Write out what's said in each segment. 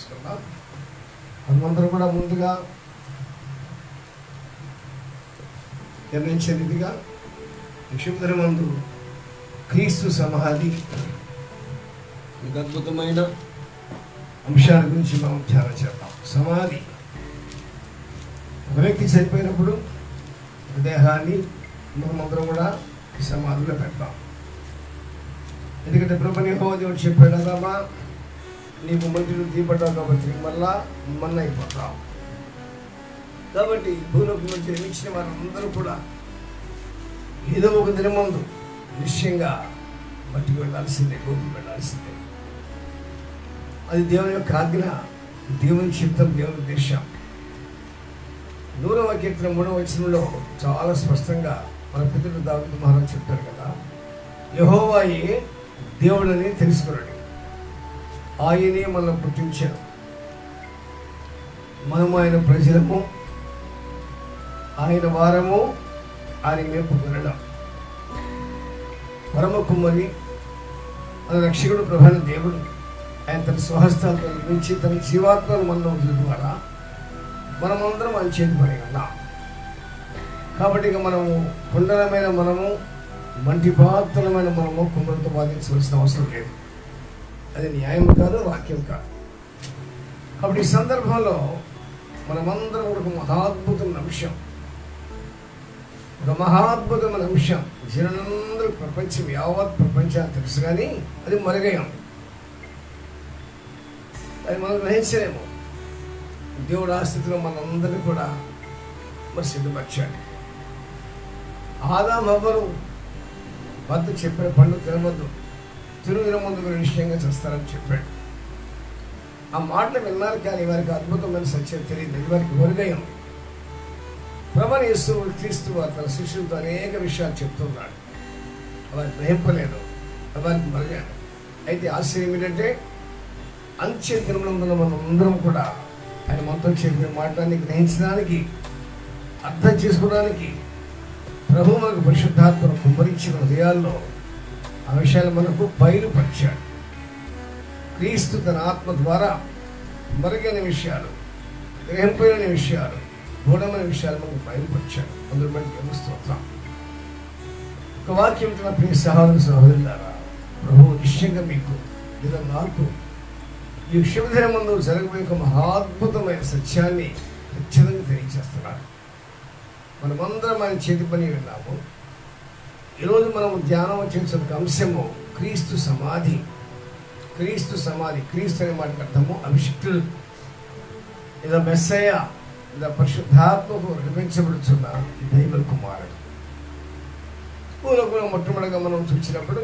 చేసుకుందాం. మనమందరం కూడా ముందుగా నిర్ణయించే రీతిగా శుభదినమందు క్రీస్తు సమాధి అద్భుతమైన అంశాల గురించి మనం ధ్యానం చేద్దాం. సమాధి, ఒక వ్యక్తి చనిపోయినప్పుడు దేహాన్ని మనమందరం కూడా సమాధిలో పెడతాం. ఎందుకంటే ప్రభుని యెహోవా దేవుడు చెప్పాడు, రామా నీకు మంటిలో తీపడ్డావు కాబట్టి మళ్ళా మన్న అయిపోతావు. కాబట్టి భూలోకి నుంచి నిర్మించిన వారందరూ కూడా ఏదో ఒక దినమందు నిశ్చయంగా మట్టికి వెళ్ళాల్సిందే, భూమికి వెళ్ళాల్సిందే. అది దేవుని యొక్క ఆజ్ఞ, దేవుని చిత్తం, దేవుని ఉద్దేశం. 100వ కీర్తన 3వ వచనంలో చాలా స్పష్టంగా మన పితరుడు దావీదు మహారాజు చెప్పారు కదా, యెహోవాయే దేవుడని తెలుసుకున్నాడు, ఆయనే మనల్ని పుట్టించాడు, మనము ఆయన ప్రజలము, ఆయన వారము, ఆయన మేపు కొనడం. పరమ కుమ్మరి మన రక్షకుడు ప్రభువైన దేవుడు ఆయన తన స్వహస్తాలతో నిర్మించి తన జీవాత్మను మనలో వదిలి ద్వారా మనమందరం ఆయన చేతి పని ఉన్నాం. కాబట్టి ఇక మనము కుండలమైన మనము, మంటి పాత్రలమైన మనము కుమ్మరితో బాధించవలసిన అవసరం లేదు. అది న్యాయం కాదు, వాక్యం కాదు. కాబట్టి ఈ సందర్భంలో మనమందరం ఒక మహాద్భుతమైన అంశం, ఒక మహాద్భుతమైన అంశం జనులందరూ ప్రపంచం, యావత్ ప్రపంచాన్ని తెలుసు, కానీ అది మరుగయం. అది మనం గ్రహించలేము. దేవుడు ఆ స్థితిలో మనందరినీ కూడా మరి సిద్ధపరిచాడు. ఆదాము హవ్వలు వద్ద చెప్పిన పండు తినవద్దు, తినముందు మీరు నిశ్చయంగా చేస్తారని చెప్పాడు. ఆ మాటలు విన్నారు, కానీ వారికి అద్భుతమైన సత్యం తెలియదు, ఇది వారికి మరుగయం. ప్రభువైన యేసు క్రీస్తు వారు తన శిష్యులతో అనేక విషయాలు చెప్తున్నాడు, వారికి గ్రహింపలేదు, వారికి మరుగాడు. అయితే ఆశ్చర్యం ఏంటంటే అంత్య దినములందున మనం అందరం కూడా ఆయన మనతో చెప్పిన మాటలని గ్రహించడానికి, అర్థం చేసుకోవడానికి ప్రభు మనకు పరిశుద్ధాత్మను కుమ్మరించిన హృదయాల్లో ఆ విషయాలు మనకు బయలుపరిచాడు. క్రీస్తు తన ఆత్మ ద్వారా మరుగైన విషయాలు, గ్రహింపైన విషయాలు, గూఢమైన విషయాలు మనకు బయలుపరిచాడు. అందులో మనకి స్తోత్రం. ఒక వాక్యం తన ప్రియ సహోదరు సహోదరులారా, ప్రభు నిశ్చయంగా మీకు లేదా నాకు ఈ శుభదినం ముందు జరగబోయే ఒక మహాద్భుతమైన సత్యాన్ని ఖచ్చితంగా తెలియజేస్తున్నాడు. మనమందరం ఆయన చేతి పని విన్నాము. ఈరోజు మనము ధ్యానం చేసిన అంశము క్రీస్తు సమాధి. క్రీస్తు సమాధి, క్రీస్తు అనే మాటకు అర్థము అభిషిక్తుడు, లేదా మెస్సయ్య, లేదా పరిశుద్ధాత్మకు నిర్మించబడుతున్న దైవ కుమారుడు. పూర్వకులు మొట్టమొదటిగా మనం చూసినప్పుడు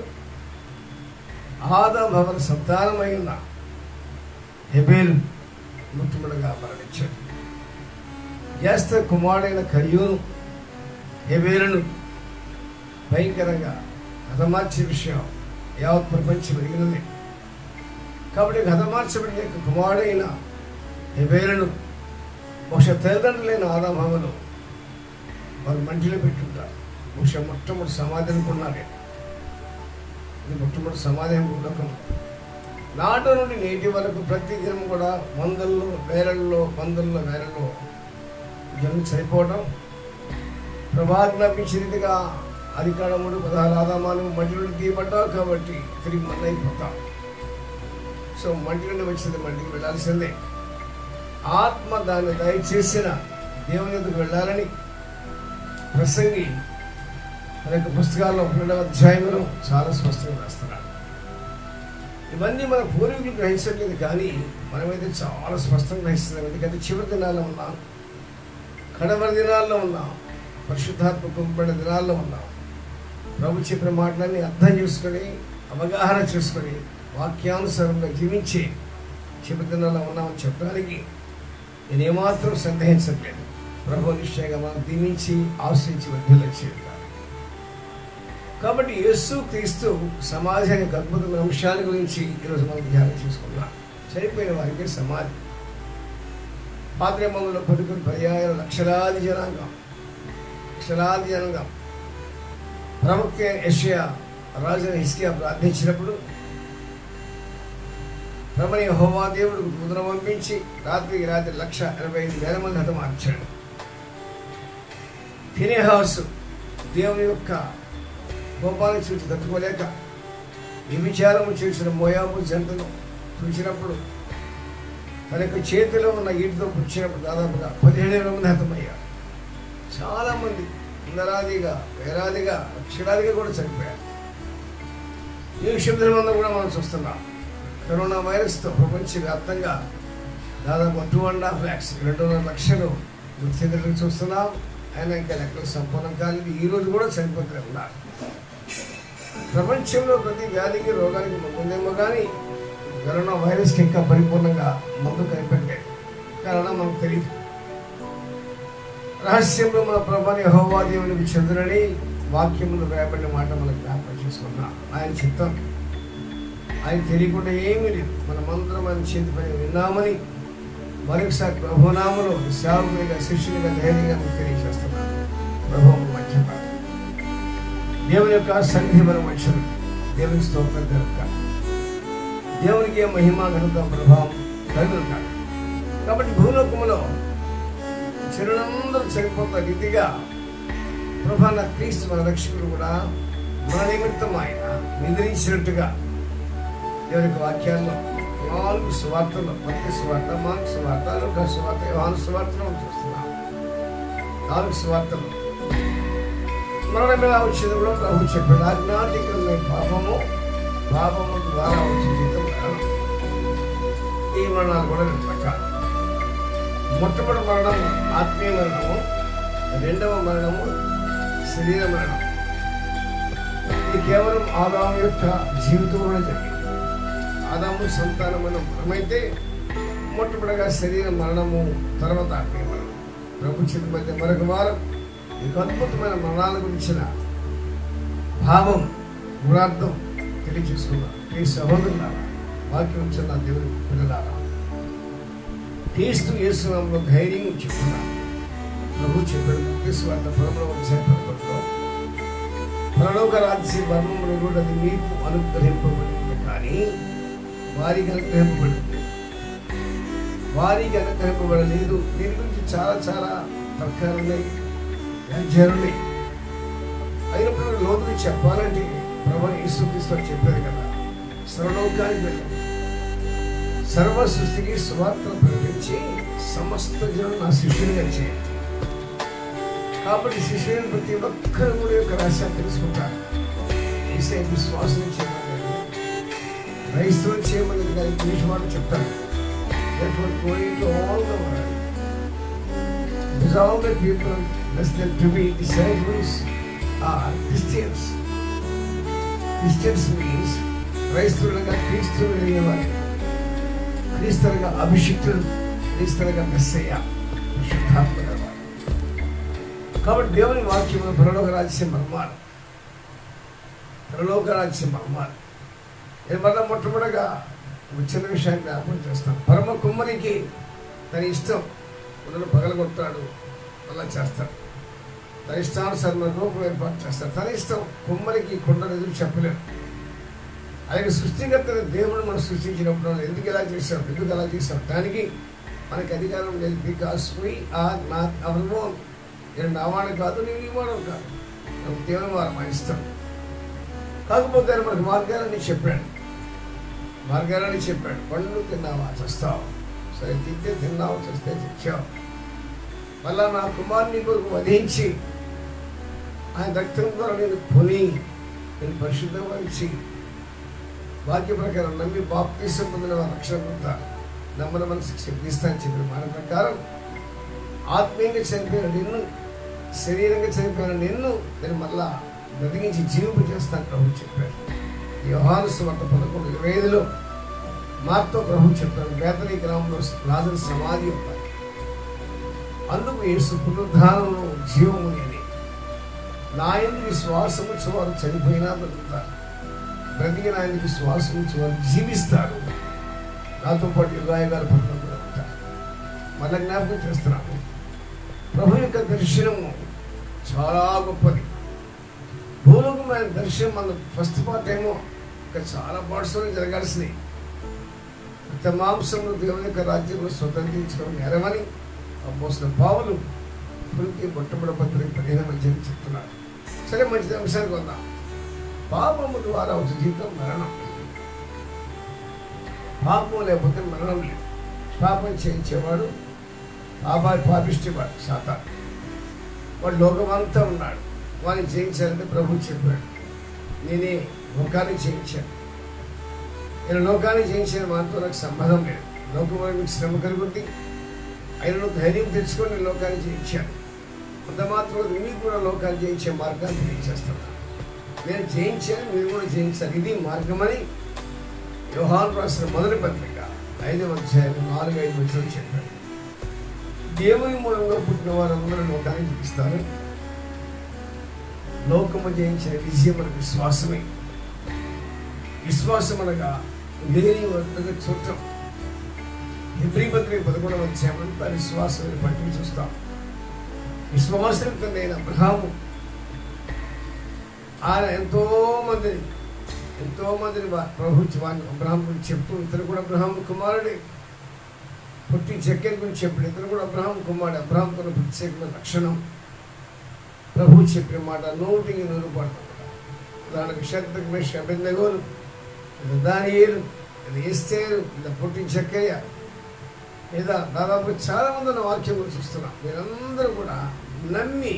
ఆదాము హవ్వల సంతానమై ఉన్న హెబేలు మొట్టమొదటిగా మరణించాడు. జ్యేష్ఠ కుమారుడైన కయ్యూను హెబేలును భయంకరంగా హతమార్చే విషయం యావత్ ప్రపంచం ఎరిగినది. కాబట్టి హతమార్చబడిన కుమారుడైన హెబేలును బహుశా తల్లిదండ్రులైన ఆదాము హవ్వలు వారు మంటిలో పెట్టుంటారు. బహుశా మొట్టమొదటి సమాధి అనుకున్నారే, ఇది మొట్టమొదటి సమాధి అనుకున్నాం. నాటి నుండి నేటి వరకు ప్రతి దినం కూడా వందల్లో వేలల్లో జనం చనిపోవడం, ప్రభాజ్ఞాపించిన రీతిగా అధికారముడు 16 ఆదామాను మంటిలో తీయబడ్డావు కాబట్టి తిరిగి మన్న అయిపోతాం. సో మంటి నుండి వచ్చింది మంటికి వెళ్ళాల్సిందే. ఆత్మ దాన్ని దయచేసిన దేవుని ఎదుగు వెళ్ళాలని ప్రసంగి మన యొక్క పుస్తకాల్లో 2వ అధ్యాయంలో చాలా స్పష్టంగా రాస్తున్నాడు. ఇవన్నీ మన పూర్వీకులు గ్రహించట్లేదు, కానీ మనమైతే చాలా స్పష్టంగా గ్రహిస్తున్నాం. ఎందుకంటే చివరి దినాల్లో ఉన్నాం, కడవరి దినాల్లో ఉన్నాం, పరిశుద్ధాత్మ పంపబడిన దినాల్లో ఉన్నాం. ప్రభు చెప్పిన మాటలన్నీ అర్థం చేసుకొని, అవగాహన చేసుకొని, వాక్యానుసారంగా జీవించి చివరి దినాల్లో ఉన్నామని చెప్పడానికి నేనేమాత్రం సందేహించట్లేదు. ప్రభు నిశ్చయంగా మనం దీవించి ఆశ్రయించి వర్ధిల్లచేయాలి. కాబట్టి యేసు క్రీస్తు సమాధి అనే అద్భుతమైన అంశాల గురించి ఈరోజు మనం ధ్యానం చేసుకున్నాం. చనిపోయిన వారికి సమాధి. పాత నిబంధనలో కొన్ని పర్యాయాలు లక్షలాది జనాంగం ప్రవక్త యెషయా రాజుని హిజ్కియా ప్రార్థించినప్పుడు ప్రభుని యెహోవా దేవుడు దూతను పంపించి రాత్రికి రాత్రి 1,85,000 మంది హతమార్చాడు. ఫినెహాసు దేవుని యొక్క కోపాన్ని చూసి తట్టుకోలేక వ్యభిచారము చేసిన మోయాబు జంటను చూసినప్పుడు తన యొక్క చేతిలో ఉన్న ఈటితో పుచ్చినప్పుడు దాదాపుగా 17,000 మంది హతమయ్యారు. చాలామంది వందలాదిగా, వేలాదిగా, లక్షలాదిగా కూడా చనిపోయారు. ఈ విషయంలో కూడా మనం చూస్తున్నాం. కరోనా వైరస్తో ప్రపంచవ్యాప్తంగా దాదాపు 2.5 lakhs 2.5 లక్షలు మృత్యులను చూస్తున్నాం. ఆయన ఇంకా లెక్కలు సంపూర్ణం కాలేదు. ఈరోజు కూడా చనిపోతూనే ఉన్నారు. ప్రపంచంలో ప్రతి వ్యాధికి, రోగానికి మందుందేమో కానీ కరోనా వైరస్కి ఇంకా పరిపూర్ణంగా మందు కనిపెట్టలేదు. కారణం మనకు తెలియదు. రహస్యంలో మన ప్రభుని యెహోవా దేవునికి చెందునని వాక్యములు రాయబడిన మాట మనం జ్ఞాపకం చేసుకున్నాం. ఆయన చిత్తం ఆయన తెలియకుండా ఏమీ లేదు. మనమందరం ఆయన చేతి పని విన్నామని మరొకసారి ప్రభునామలో సేవకునిగా, శిష్యునిగా, ధైర్యంగా తెలియజేస్తున్నాను. ప్రభువు మంచిగా దేవుని యొక్క సన్నిధి మన మనుషులు దేవునికి స్తోత్రం కలుగుతాం. దేవునికి మహిమ ఘనత ప్రభావం కలుగుతాడు. కాబట్టి భూలోకములో చెరువులందరూ చనిపోతున్న రీతిగా ప్రభాన క్రీస్తు మన రక్షకుడు కూడా మన నిమిత్తం ఆయన నిద్రించినట్టుగా దేవుని యొక్క వాక్యాల్లో 4 సువార్తలు, మత్తయి సువార్త, మార్కు సువార్త, లూకా సువార్త, యోహాను సువార్తను చూస్తున్నాం. 4 సువార్తలు మరణ మీద వచ్చింది కూడా ప్రభు చెప్పాడు. ఆజ్ఞాతికరమైన పాపము ద్వారా వచ్చే జీతం ఈ మరణాలు కూడా 2 రకాలు. మొట్టమొదటి మరణము ఆత్మీయ మరణము, రెండవ మరణము శరీర మరణం. ఇది కేవలం ఆదాము యొక్క జీవితంలో జరిగింది. ఆదాము సంతానమైన మరణమైతే మొట్టమొదటిగా శరీర మరణము, తర్వాత ఆత్మీయ మరణం. ప్రభు చిత్త మధ్య మరొక వారం మీకు అద్భుతమైన మరణాల గురించిన భావం, గుణార్థం తెలియజేసుకున్నాను. ఈ సహోదరులారా, వాక్యం చిన్న దేవుని పిల్లలారా, క్రీస్తు యేసునామములో ధైర్యం చెప్తున్నాను. ప్రభు చెప్పాడు క్రీస్తువార్త 11:11 పరలోక రాజ్య మర్మములు కూడా అది మీకు అనుగ్రహింపబడింది, కానీ వారికి అనుగ్రహింపబడింది, వారికి అనుగ్రహింపబడలేదు. దీని గురించి చాలా చాలా తర్కాలున్నాయి, వ్యాఖ్యాలున్నాయి. అయినప్పుడు లోతుకి చెప్పాలంటే ప్రభువు యేసుక్రీస్తు చెప్పారు కదా, సర్వలోకానికి వెళ్ళండి, సర్వ సృష్టికి సువార్తను ప్రకటించి సమస్త జనులు నా శిష్యునిగా చేయండి. కాబట్టి శిష్యుని ప్రతి ఒక్కరు కూడా యొక్క రహస్యాన్ని తెలుసుకుంటారు. యేసయ్య విశ్వాసం చేయమని, క్రైస్తవులు చేయమని కానీ ఇంగ్లీష్ మాట చెప్తారు. Therefore, going to all the world, all the people less than to be disciples are Christians. Christians means క్రైస్తవులుగా క్రీస్తు వెళ్ళిన వారు, క్రీస్తులుగా అభిషిక్తులు, క్రీస్తులుగా మెస్సయ్య, శుద్ధాత్మ వారు. కాబట్టి దేవుని వాక్యంలో పరలోక రాజ్యం మర్మాలు, పరలోక రాజ్యం మర్మాలు. నేను మళ్ళీ మొట్టమొదటిగా ఒక చిన్న విషయాన్ని జ్ఞాపకం చేస్తాను. పరమ కుమ్మరికి తన ఇష్టం మొదలు పగలగొడతాడు, అలా చేస్తాడు. తన ఇష్టానుసారం రూపం ఏర్పాటు చేస్తాడు. తన ఇష్టం. కుమ్మరికి కొండలు ఎదురు చెప్పలేడు. ఆయన సృష్టికర్త దేవుడు మనం సృష్టించినప్పుడు ఎందుకు ఎలా చేశాం, ఎందుకు అలా చేశాం, దానికి మనకి అధికారం లేదు. Because we are not our own. నేను నా వాడు కాదు, నేను ఈ వాడు కాదు, నాకు దేవుని వారు మా ఇష్టం. కాకపోతే ఆయన మనకు మార్గాలని చెప్పాడు. పండ్లు తిన్నావా చస్తావు, సరే తింటే తిన్నావు, చస్తే తెచ్చావు. మళ్ళా నా కుమారుని కొరకు వధించి ఆయన రక్తం ద్వారా నేను కొని నేను పరిశుద్ధపరిచి వాక్య ప్రకారం నమ్మి బాప్తీసం పొందిన రక్షణ పొందుతారు. నమ్మన మనసుకు శక్తిస్తాను చెప్పిన మాట ప్రకారం ఆత్మీయంగా చనిపోయిన నిన్ను, శరీరంగా చనిపోయిన నిన్ను నేను మళ్ళా బ్రతికించి జీవింపు చేస్తాను ప్రభు చెప్పాడు. యోహాను సువార్త 11:25 మాతో ప్రభు చెప్పాడు. బేతనీ గ్రామంలో లాజరు సమాధి ఉంటాయి. అందుకు యేసు పునరుద్ధానంలో జీవము నేనే, నా యందు విశ్వాసము వారు చనిపోయినా బ్రతుకుతారు, బ్రతికిన ఆయనకి విశ్వాసం వారు జీవిస్తారు, నాతో పాటు యుగాయుగాలు పట్టుకుంటూ ఉంటారు. మళ్ళీ జ్ఞాపకం చేస్తున్నాను, ప్రభు యొక్క దర్శనము చాలా గొప్పది. భూలోకమైన దర్శనం మన ఫస్ట్ పార్ట్ ఏమో ఇంకా చాలా పార్ట్స్లో జరగాల్సినవి. మాంసంలో దేవుని యొక్క రాజ్యంలో స్వతంత్రించుకోవడం నేరమని అపోస్తలుడైన పౌలు కొరింథీ మొట్టమొదటి పత్రిక 15వ అధ్యాయం చెప్తున్నాడు. సరే, మంచి అంశానికి వద్దాం. పాపము ద్వారా ఒక జీవితం మరణం. పాపం లేకపోతే మరణం లేదు. పాపం చేయించేవాడు పాపిష్టివాడు సాతాను. వాడు లోకమంతా ఉన్నాడు. వాడిని జయించాలంటే ప్రభు చెప్పాడు, నేనే లోకాన్ని జయించాను. నేను లోకాన్ని జయించిన మాతో నాకు సంబంధం లేదు. లోకంలో మీకు శ్రమ కలుగుతుంది, ఆయన ధైర్యం తెచ్చుకొని నేను లోకాన్ని జయించాను. అంత మాత్రం మీకు కూడా లోకాన్ని జయించే మార్గాన్ని తెలియజేస్తున్నాను. నేను జయించాను, మీరు కూడా జయించాలి. ఇది మార్గమని యోహాను రాసిన మొదటి పత్రిక 5వ అధ్యాయం 4-5 వచనం చెప్పాడు. దేవుని మూలంలో పుట్టిన వారందరూ లోకాన్ని జయిస్తారు. లోకము జయించిన విజయం మన విశ్వాసమే. విశ్వాసం అనగా లేని వర్తగా చూడటం. హెబ్రీ పత్రిక 11వ అధ్యాయం అంతా విశ్వాసాన్ని పట్టి చూస్తాం. విశ్వాసంతో నేను అబ్రహాము, ఆయన ఎంతో మందిని ప్రభుత్వాన్ని అబ్రహాం గురించి చెప్తూ, ఇతను కూడా అబ్రహాం కుమారుడే. పుట్టి చెక్కెల గురించి చెప్పాడు, ఇతను కూడా అబ్రహాం కుమారుడు. అబ్రహాంతో ప్రత్యేకమైన లక్షణం ప్రభు చెప్పిన మాట 100% పడుతుంది. ఉదాహరణకు శత్రుఘ్న మేష అబేద్నెగోలు, దానియేలు, ఎస్తేరు, పుట్టి చెక్కయ్య, లేదా దాదాపు చాలా మంది ఉన్న వాక్యం గురించి చూస్తున్నాం. మీరందరూ కూడా నమ్మి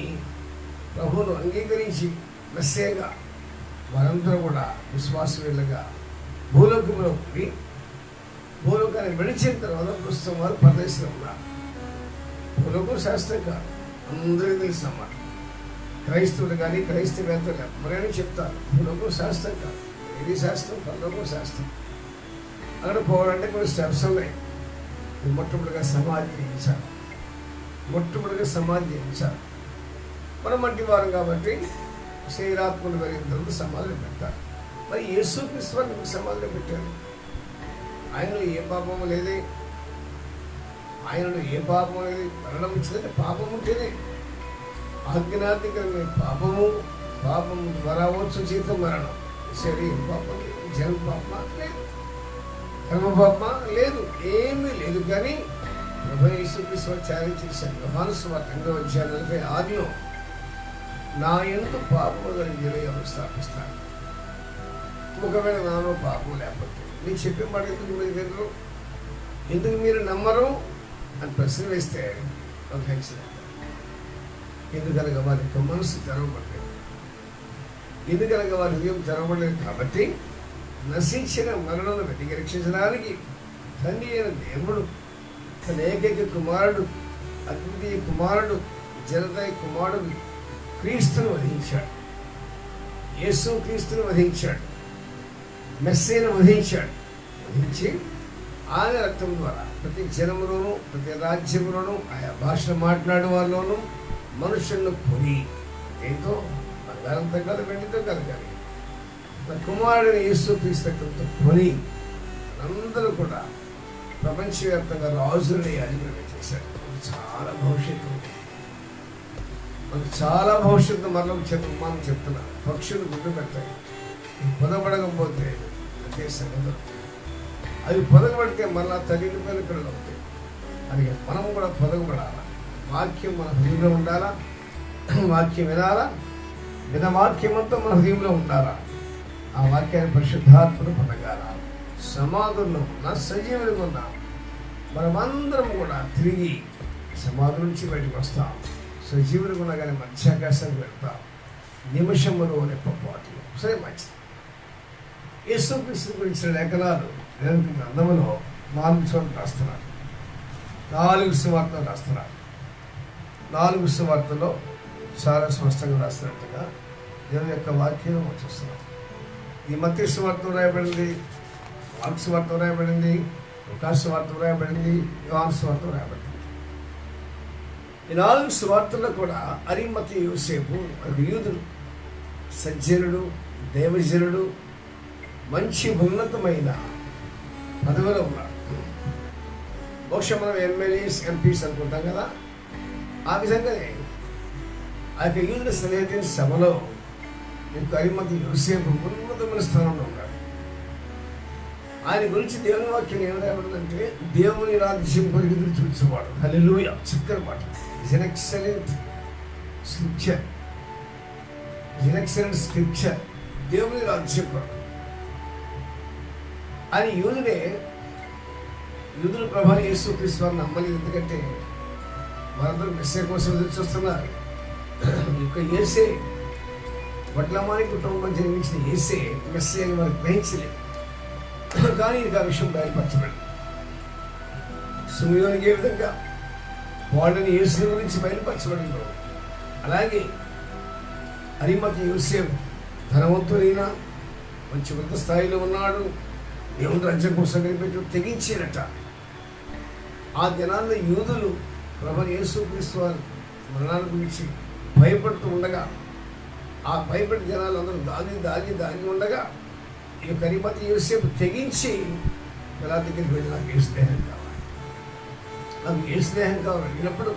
ప్రభువును అంగీకరించి మెస్సేగా వారందరూ కూడా విశ్వాసవీరులుగా భూలోకాన్ని విడిచిన తర్వాత ప్రస్తుతం వారు పరదేశంలో ఉన్నారు. భూలోకం శాస్త్రం కాదు, అందరికీ తెలిసినమాట. క్రైస్తవులు కానీ క్రైస్తవేత్తలు ఎవరైనా చెప్తారు భూలోకం శాస్త్రం కాదు. ఇది శాస్త్రం, పరలోకం శాస్త్రం. అక్కడ పోవాలంటే కొన్ని స్టెప్స్ ఉన్నాయి. మొట్టమొదటిగా సమాధి చేయించాలి. మనం మంటి వారం కాబట్టి శరీరాత్మలు కలిగిన తర్వాత సమాధిలో పెడతారు. మరి యేసుక్రీస్తు వారిని సమాధిలో పెట్టారు. ఆయనలో ఏ పాపము లేదే. మరణం ఇచ్చిందంటే పాపం ఉంటేనే. ఆజ్ఞాతికరమైన పాపము ద్వారా వచ్చు జీతం మరణం. శరీరం పాపం లేదు, జనం పాపమా లేదు, కర్మ పాపమా లేదు, ఏమీ లేదు. కానీ ప్రభు యేసుక్రీస్తు త్యాగం చేశారు. యోహాను సువార్త 8వ అధ్యాయం 46లో నా యందు పాపము కలిగి ఎవరు స్థాపిస్తాను. ఒకవేళ నాలో పాపం లేకపోతే నేను చెప్పే మాట ఎందుకు మీరు వినరు, ఎందుకు మీరు నమ్మరు అని ప్రశ్న వేస్తే ఎందుకనగా వారి యొక్క మనసు తెరవబడలేదు. ఎందుకనగా వారి హృదయం తెరవబడలేదు. కాబట్టి నశించిన మరణను వెతికి రక్షించడానికి తండ్రి అయిన దేవుడు తన ఏకైక కుమారుడు, అద్వితీయ కుమారుడు, జనతాయ కుమారుడు క్రీస్తును వధించాడు. యేసు క్రీస్తును వధించాడు, మెస్సేను వధించి ఆయన రక్తం ద్వారా ప్రతి జనములోనూ ప్రతి రాజ్యంలోనూ ఆయా భాష మాట్లాడే వారిలోనూ మనుషులను కొని ఏంటో బంగారంతో కాదు, వెండితో కాదు, కానీ నా కుమారుడిని యేసు క్రీస్తు రక్తంతో కొని అందరూ కూడా ప్రపంచవ్యాప్తంగా రాజులని అధికారం చేశారు. చాలా భవిష్యత్తు ఉంది. చాలా భవిష్యత్తు మనం చెప్తున్నాం. పక్షులు గుడ్డు పెట్టాయి, పొదపడకపోతే అంతే సంగతులు. అవి పొదగబడితే మళ్ళా తల్లి పిల్లలు అవుతాయి. అది మనం కూడా పొదగబడాలా. వాక్యం మన హృదయంలో ఉండాలా, వాక్యం వినాలా, వాక్యం అంతా మన హృదయంలో ఉండాలా. ఆ వాక్యాన్ని పరిశుద్ధాత్మను పొందగాల. సమాధుల్లో ఉన్న సజీవులుగా ఉన్న మనమందరం కూడా తిరిగి సమాధి నుంచి బయటకు వస్తాం. సజీవులుగా ఉన్నా కానీ మధ్యాకాశానికి వెళ్తాం. నిమిషములో రెప్పపాటులో. సరే, మంచిది. యేసుక్రీస్తు గురించిన లేఖనాలు గ్రంథములో 4 చోట్ల రాస్తున్నారు. 4 సువార్తలు రాస్తున్నారు. 4 సువార్తలో చాలా స్పష్టంగా రాస్తున్నట్టుగా దేవుని యొక్క వాక్యం చూస్తున్నాం. ఈ మత్తయి సువార్త రాయబడింది, మార్కు సువార్త రాయబడింది, లూకా సువార్త రాయబడింది, యోహాను సువార్త రాయబడింది. ఈ 4 సువార్తల్లో కూడా అరిమతయి యోసేపు యూదుడు, సజ్జనుడు, దేవజనుడు, మంచి ఉన్నతమైన పదవిలో ఉన్నాడు. బహుశా మనం ఎమ్మెల్యేస్, ఎంపీస్ అనుకుంటాం కదా, ఆ విధంగానే ఆ యొక్క యూదుల సన్నిహితుని సభలో మీకు అరిమతయి యోసేపు ఉన్నతమైన స్థానంలో ఉన్నాడు. ఆయన గురించి దేవుని వాక్యం ఏమరాబడిందంటే దేవుని రాజ్యం కొరకు ఎదురు చూసేవాడు. హల్లెలూయా. చక్కని మాట. It's an excellent scripture. It's an excellent scripture. దేవుని రాజ్యం కొరకు అని యూదులు ప్రభాని యేసుక్రీస్తు వారిని నమ్మలేదు. ఎందుకంటే వారందరూ మెస్సే కోసం ఎదురు చూస్తున్నారు. ఇక యేసే వడ్లమాని కుటుంబం జన్మించిన యేసే మెస్సే అని వారు గ్రహించలేదు. కానీ ఇది ఆ విషయం బయలుపరచబడింది. సిమియోనికి ఏ విధంగా వాళ్ళని యేసు గురించి బయలుపరచబడిందో అలాగే అరిమతయి యోసేపు ధనవంతుడైన మంచి ఉన్నత స్థాయిలో ఉన్నాడు, దేవుని రాజ్యం కోసం కనిపెట్టి తెగించేనట. ఆ దినాల్లో యూదులు ప్రభువైన యేసుక్రీస్తు వారి మరణాల గురించి భయపడుతూ ఉండగా, ఆ భయపడి జనాలు అందరూ దాగి ఉండగా ఈ యొక్క అరిమతయి యోసేపు తెగించి పిలాతు దగ్గరికి వెళ్ళి నాకు ఏ స్నేహం కావాలి, నాకు ఏ స్నేహం కావాలి అడిగినప్పుడు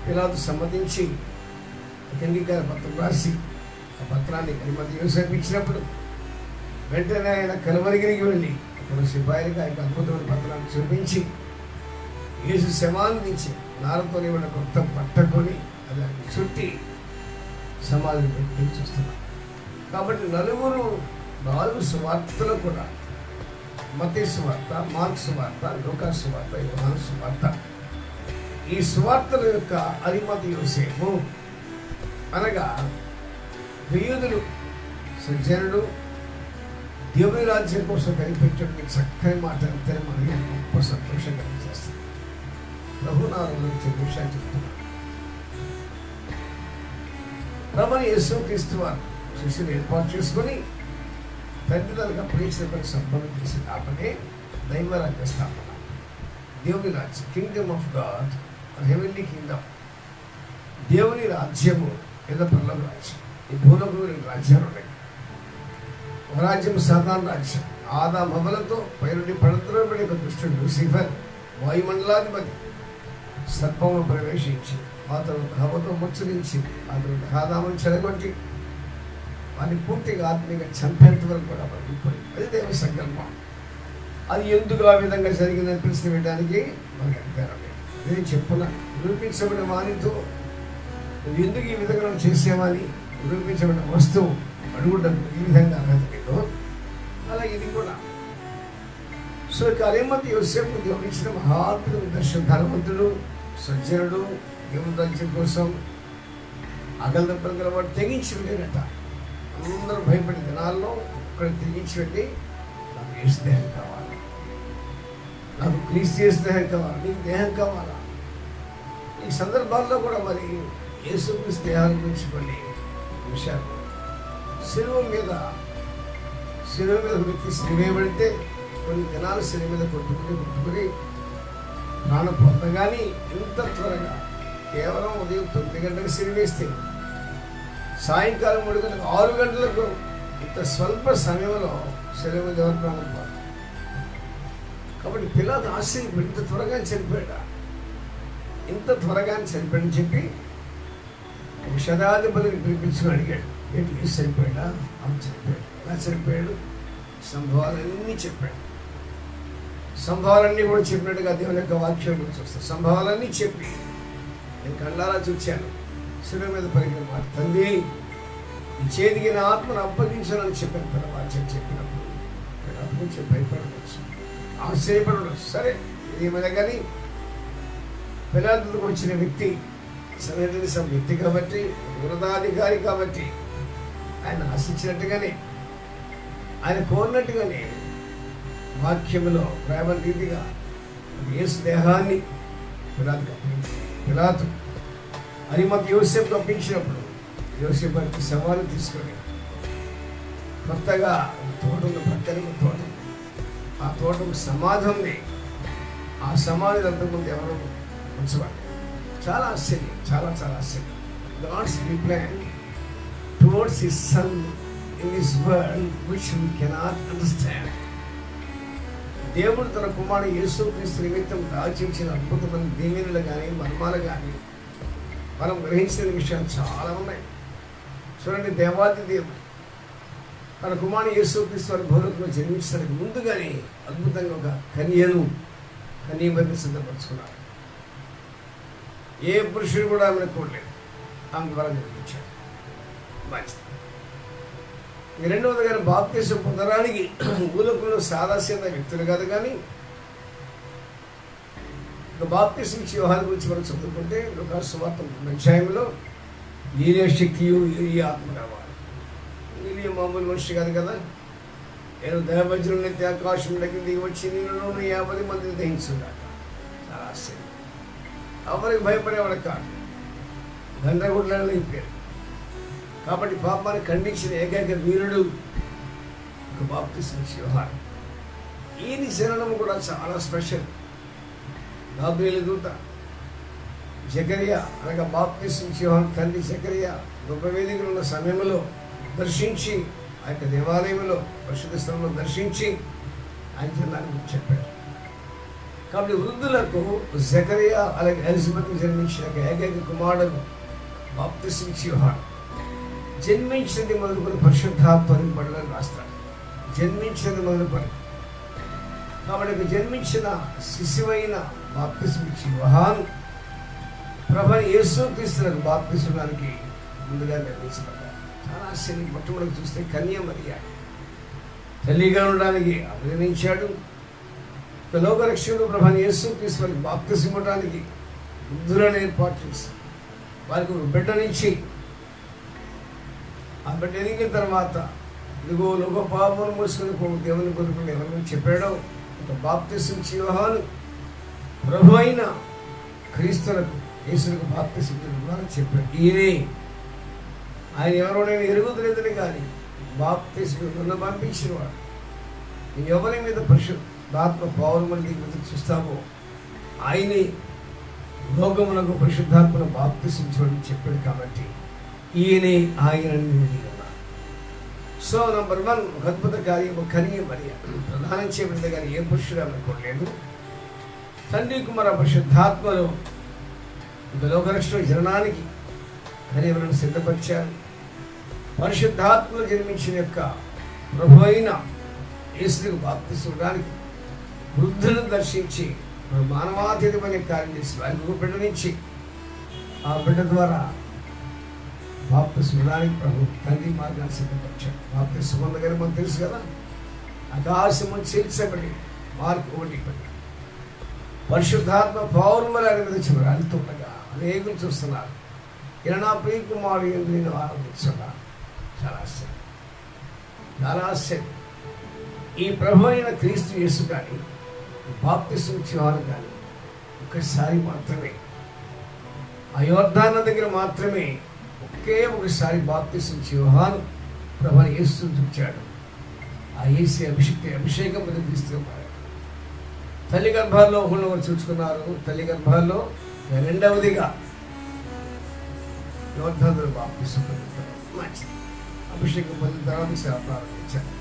పిలాతు సమ్మతించి అంగీకార పత్రం రాసి ఆ పత్రాన్ని అరిమతయి యోసేపు ఇచ్చినప్పుడు వెంటనే ఆయన కలువరిగిరికి వెళ్ళి అప్పుడు సిపాయిలకి ఆయన అద్భుతమైన పత్రాన్ని చూపించి యేసు శవాన్ని దించి నారతో ఉన్న కొత్త పట్టుకొని దాన్ని చుట్టి సమాధిని పెట్టి చూస్తున్నాం. కాబట్టి 4 సువార్తలు కూడా మత్తయి సువార్త, మార్కు సువార్త, లూకా సువార్త, యోహాను సువార్త, ఈ సువార్తల యొక్క అరిమతయి యోసేపు అనగా యూదులు సజ్జనుడు దేవుని రాజ్యం కోసం కనిపెట్టే చక్కని మాట అంతే మనకి గొప్ప సంతోషం కలిగజేస్తుంది. ప్రభు నామములో విషయాలు చెప్తున్నాను. ప్రభువైన యేసుక్రీస్తు వారు శిష్యులు ఏర్పాటు చేసుకొని తండ్రులకు అప్పగించిన సంపన్నం చేసి స్థాపనే దైవరాజ్య స్థాపన. దేవుని రాజ్యం, kingdom of God, heavenly Kingdom. దేవుని రాజ్యము ఏదో పరలోక రాజ్యం. ఈ భూలోకంలో 2 రాజ్యాలు ఉన్నాయి. ఒక రాజ్యం సాధారణ రాజ్యం. ఆదాము హవ్వలతో పైనుండి పడద్రోబడి ఒక దుష్టుడు లూసిఫర్ వాయుమండలాధిపతి సర్పంలో ప్రవేశించి ఆ తర్వాత హవ్వతో ముచ్చరించి ఆ తర్వాత ఆదామును చెడగొట్టి వారిని పూర్తిగా ఆత్మీయంగా చంపేంత వరకు కూడా పడిపోయి అది దేవుని సంకల్పం. అది ఎందుకు ఆ విధంగా జరిగిందని ప్రశ్న వేయడానికి మనకు అధికారం లేదు. నేను చెప్పున్నా, నిరూపించబడిన వారితో నువ్వు ఎందుకు ఈ విధంగా చేసేవాని నిరూపించబడిన వస్తువు అడుగుటకు ఈ విధంగా అర్హత లేదు. అలాగే ఇది కూడా. సో ఇక అరిమతయి యోసేపు దేవుడు ఇచ్చిన మహాత్ముడు, దర్శన ధనవంతుడు, సజ్జనుడు, దేవుని రాజ్యం కోసం అగలదప్పలు గలవాడు తెగించి వెళ్ళినట్ట. అందరూ భయపడి దినాల్లో ఇక్కడ తెగించి వెళ్ళి నాకు ఏ స్నేహం కావాలి, నాకు క్రీస్తు స్నేహం కావాలి, నీకు దేహం కావాలా. ఈ సందర్భాల్లో కూడా మరి యేసుక్రీస్తు దేహాన్ని గురించి కొన్ని విషయాలు. శిలువ మీద వ్యక్తి శ్రీవేయబడితే కొన్ని దినాలు శిలువ మీద కొట్టుకుని ప్రాణం పొందగాని ఇంత త్వరగా కేవలం ఉదయం 9 గంటలకు సిరివేస్తే సాయంకాలం 3 గంటలకు 6 గంటలకు ఇంత స్వల్ప సమయంలో శరీరం మీద ఎవరు ప్రాణం పోదు. కాబట్టి పిల్లలు ఆశ్చర్యపడి ఇంత త్వరగా చనిపోయాడా, ఇంత త్వరగా చనిపోయాడని చెప్పి ఒక శతాధిపతిని పిలిపించుకుని అడిగాడు, ఏంటి ఏసు చనిపోయాడా? అవును చనిపోయాడు. ఎలా చనిపోయాడు? సంభవాలన్నీ చెప్పాడు. సంభవాలన్నీ కూడా చెప్పినట్టుగా దేవుని యొక్క వాక్యం గురించి వస్తాయి. సంభవాలన్నీ చెప్పి నేను కళ్ళారా చూచాను, శిలువ మీద పరిగిన మాట, తండ్రి నీ చేతికి నా ఆత్మను అప్పగించాలని చెప్పాను. తన వాక్యం చెప్పినప్పుడు కొంచెం భయపడవచ్చు, ఆశ్చర్యపడవచ్చు. సరే ఏమైనా కానీ పిలాతుకు వచ్చిన వ్యక్తి సరైన వ్యక్తి కాబట్టి, ఉన్నతాధికారి కాబట్టి ఆయన ఆశించినట్టుగానే, ఆయన కోరినట్టుగానే వాక్యములో ప్రేమ రీతిగా యేసు దేహాన్ని పిలాతుకు అప్పగించాడు. పిలాతు అరిమతయి యోసేపుకు అప్పించినప్పుడు యోసేపు వారికి శవాలు తీసుకొని కొత్తగా తోట ఉంది, ప్రత్యేక తోట, ఆ తోటకు సమాధి ఉంది. ఆ సమాధి అంతకుముందు ఎవరు ఉంచబడ్డారు. చాలా ఆశ్చర్యం, చాలా ఆశ్చర్యం. God's plan towards his son in this world which we cannot understand. దేవుడు తన కుమారుడు యేసుక్రీస్తు నిమిత్తం దాచించిన అద్భుతమైన దీవెనలు కానీ మర్మాలు కానీ మనం గ్రహించిన విషయాలు చాలా ఉన్నాయి. చూడండి, దేవాది దేవుడు తన కుమారుని యేసుక్రీస్తు వారి భూలోకంలో జన్మించడానికి ముందుగానే అద్భుతంగా ఒక కన్యమరిని సిద్ధపరచుకున్నాడు. ఏ పురుషుడు కూడా ఆమెను కోరలేదు, ఆమె ద్వారా జన్మించాడు. మంచిది. రెండవది గారు బాప్తిసం పొందడానికి భూలోకంలో సాదాసీద వ్యక్తులు కాదు, కానీ బాప్తిసం ఇచ్చే యోహాను గురించి మనం చదువుకుంటే లూకాసు సువార్త 3వ అధ్యాయంలో ఏలియా శక్తియు ఏలియా ఆత్మ కావాలి. ఏలియా మామూలు మనిషి కాదు కదా. నేను దైవవజ్రుని ఆకాశంలోకి దిగి వచ్చి నీళ్ళలో 50 మందిని దహించున్నాక. చాలా ఆశ్చర్యం. ఎవరికి భయపడేవాడు కాదు, గండ్రగుడ్లను అయిపోయాడు. కాబట్టి పాపాన్ని ఖండించిన ఏకైక వీరుడు బాప్తిసం ఇచ్చే యోహాను. ఈయన శరణం కూడా చాలా స్పెషల్. గాబ్రియేలు దూత జకరియా అనగా బాప్తిసం ఇచ్చే యోహాను తండ్రి జకరియా గొప్ప వేదికలు ఉన్న సమయంలో దర్శించి, ఆ యొక్క దేవాలయంలో పరిశుద్ధ స్థలంలో దర్శించి ఆయన జనానికి చెప్పాడు. కాబట్టి వృద్ధులకు జకరియా అలాగే ఎలిజబెత్ జన్మించిన ఏకైక కుమారుడు బాప్తిసం ఇచ్చే యోహాను. జన్మించినది మొదలుకొని పరిశుద్ధాత్మని పడలని రాస్తాడు. జన్మించినది మొదలుకొని. కాబట్టి జన్మించిన శిశువైన బాప్తిసం ఇచ్చే యోహాను ప్రభువైన యేసుక్రీస్తునకు బాప్తిసండానికి ముందుగా నిర్ణయించబడ్డాడు. చాలా ఆశ్చర్యం. మొట్టమొదటి చూస్తే కన్యమరియ తల్లిగా ఉండడానికి అభినందించాడు. లోకరక్షకుడు ప్రభువైన యేసుక్రీస్తు వారికి బాప్తిసం ఇవ్వడానికి వృద్ధులను ఏర్పాటు చేసి వారికి ఒక బిడ్డనిచ్చి, ఆ బిడ్డ ఎదిగిన తర్వాత ఇదిగో లోక పాపమును మోసుకొని దేవుని కొరకు ఎవరిని చెప్పాడో ఒక బాప్తిసం ఇచ్చే యోహాను ప్రభువైన క్రీస్తులకు యేసులకు బాప్తిసం ఇవ్వాలని చెప్పాడు. ఈయనే ఆయన ఎవరో నేను ఎరుగుతులేదని కానీ బాప్తిసం నన్ను పంపించిన వాడు. నువ్వు ఎవరి మీద పరిశుద్ధాత్మ పౌరమని చూస్తావో ఆయనే లోకములకు పరిశుద్ధాత్మను బాప్తిసించమని చెప్పాడు. కాబట్టి ఈయనే ఆయన. సో నంబర్ 1 ఒక అద్భుత కార్యం కన్యమరియ ప్రధానం చేయబడింది, కానీ ఏ పురుషుడు అనుకోలేదు. తండ్రి కుమార పరిశుద్ధాత్మలో లోకరక్షణ జననానికి కన్యమరిని సిద్ధపరిచారు. పరిశుద్ధాత్మలో జన్మించిన యొక్క ప్రభు అయిన యేసుకు బాప్తిసం ఇవ్వడానికి వృద్ధులను దర్శించి మానవాతీతమైన కార్యం చేసి వారికి ఒక బిడ్డనిచ్చి, ఆ బిడ్డ ద్వారా బాప్తిసం ఇవ్వడానికి ప్రభు తండ్రి మార్గాన్ని సిద్ధపరిచాడు. బాప్తిసం పొందగానే మనకు తెలుసు కదా, ఆకాశము చీల్చబడి మార్కు 1:10 పరిశుద్ధాత్మ పౌర్ణముల మీద వెళ్తుండగా అనేకులు చూస్తున్నారు. ఇలా నా ప్రియ కుమారుడు నేను ఆనందించున్నా. చాలా ఆశ్చర్యం, చాలా ఆశ్చర్యం. ఈ ప్రభు అయిన క్రీస్తు యేసు కానీ బాప్తిసం ఇచ్చేవారు కానీ ఒక్కసారి మాత్రమే ఆ యోర్దాను దగ్గర మాత్రమే ఒకే ఒకసారి బాప్తిసం ఇచ్చే యోహాను ప్రభు యేసు చూచాడు. ఆ యేసు అభిషేకం మీద క్రీస్తుగా మారాడు. తల్లి గర్భాల్లో ఒకరు చూసుకున్నారు. తల్లి గర్భాల్లో రెండవదిగా యోర్దానులో బాప్తిసం పొందుతారు. మంచిది. అభిషేకం పొందిన తర్వాత సేవ ప్రారంభించారు.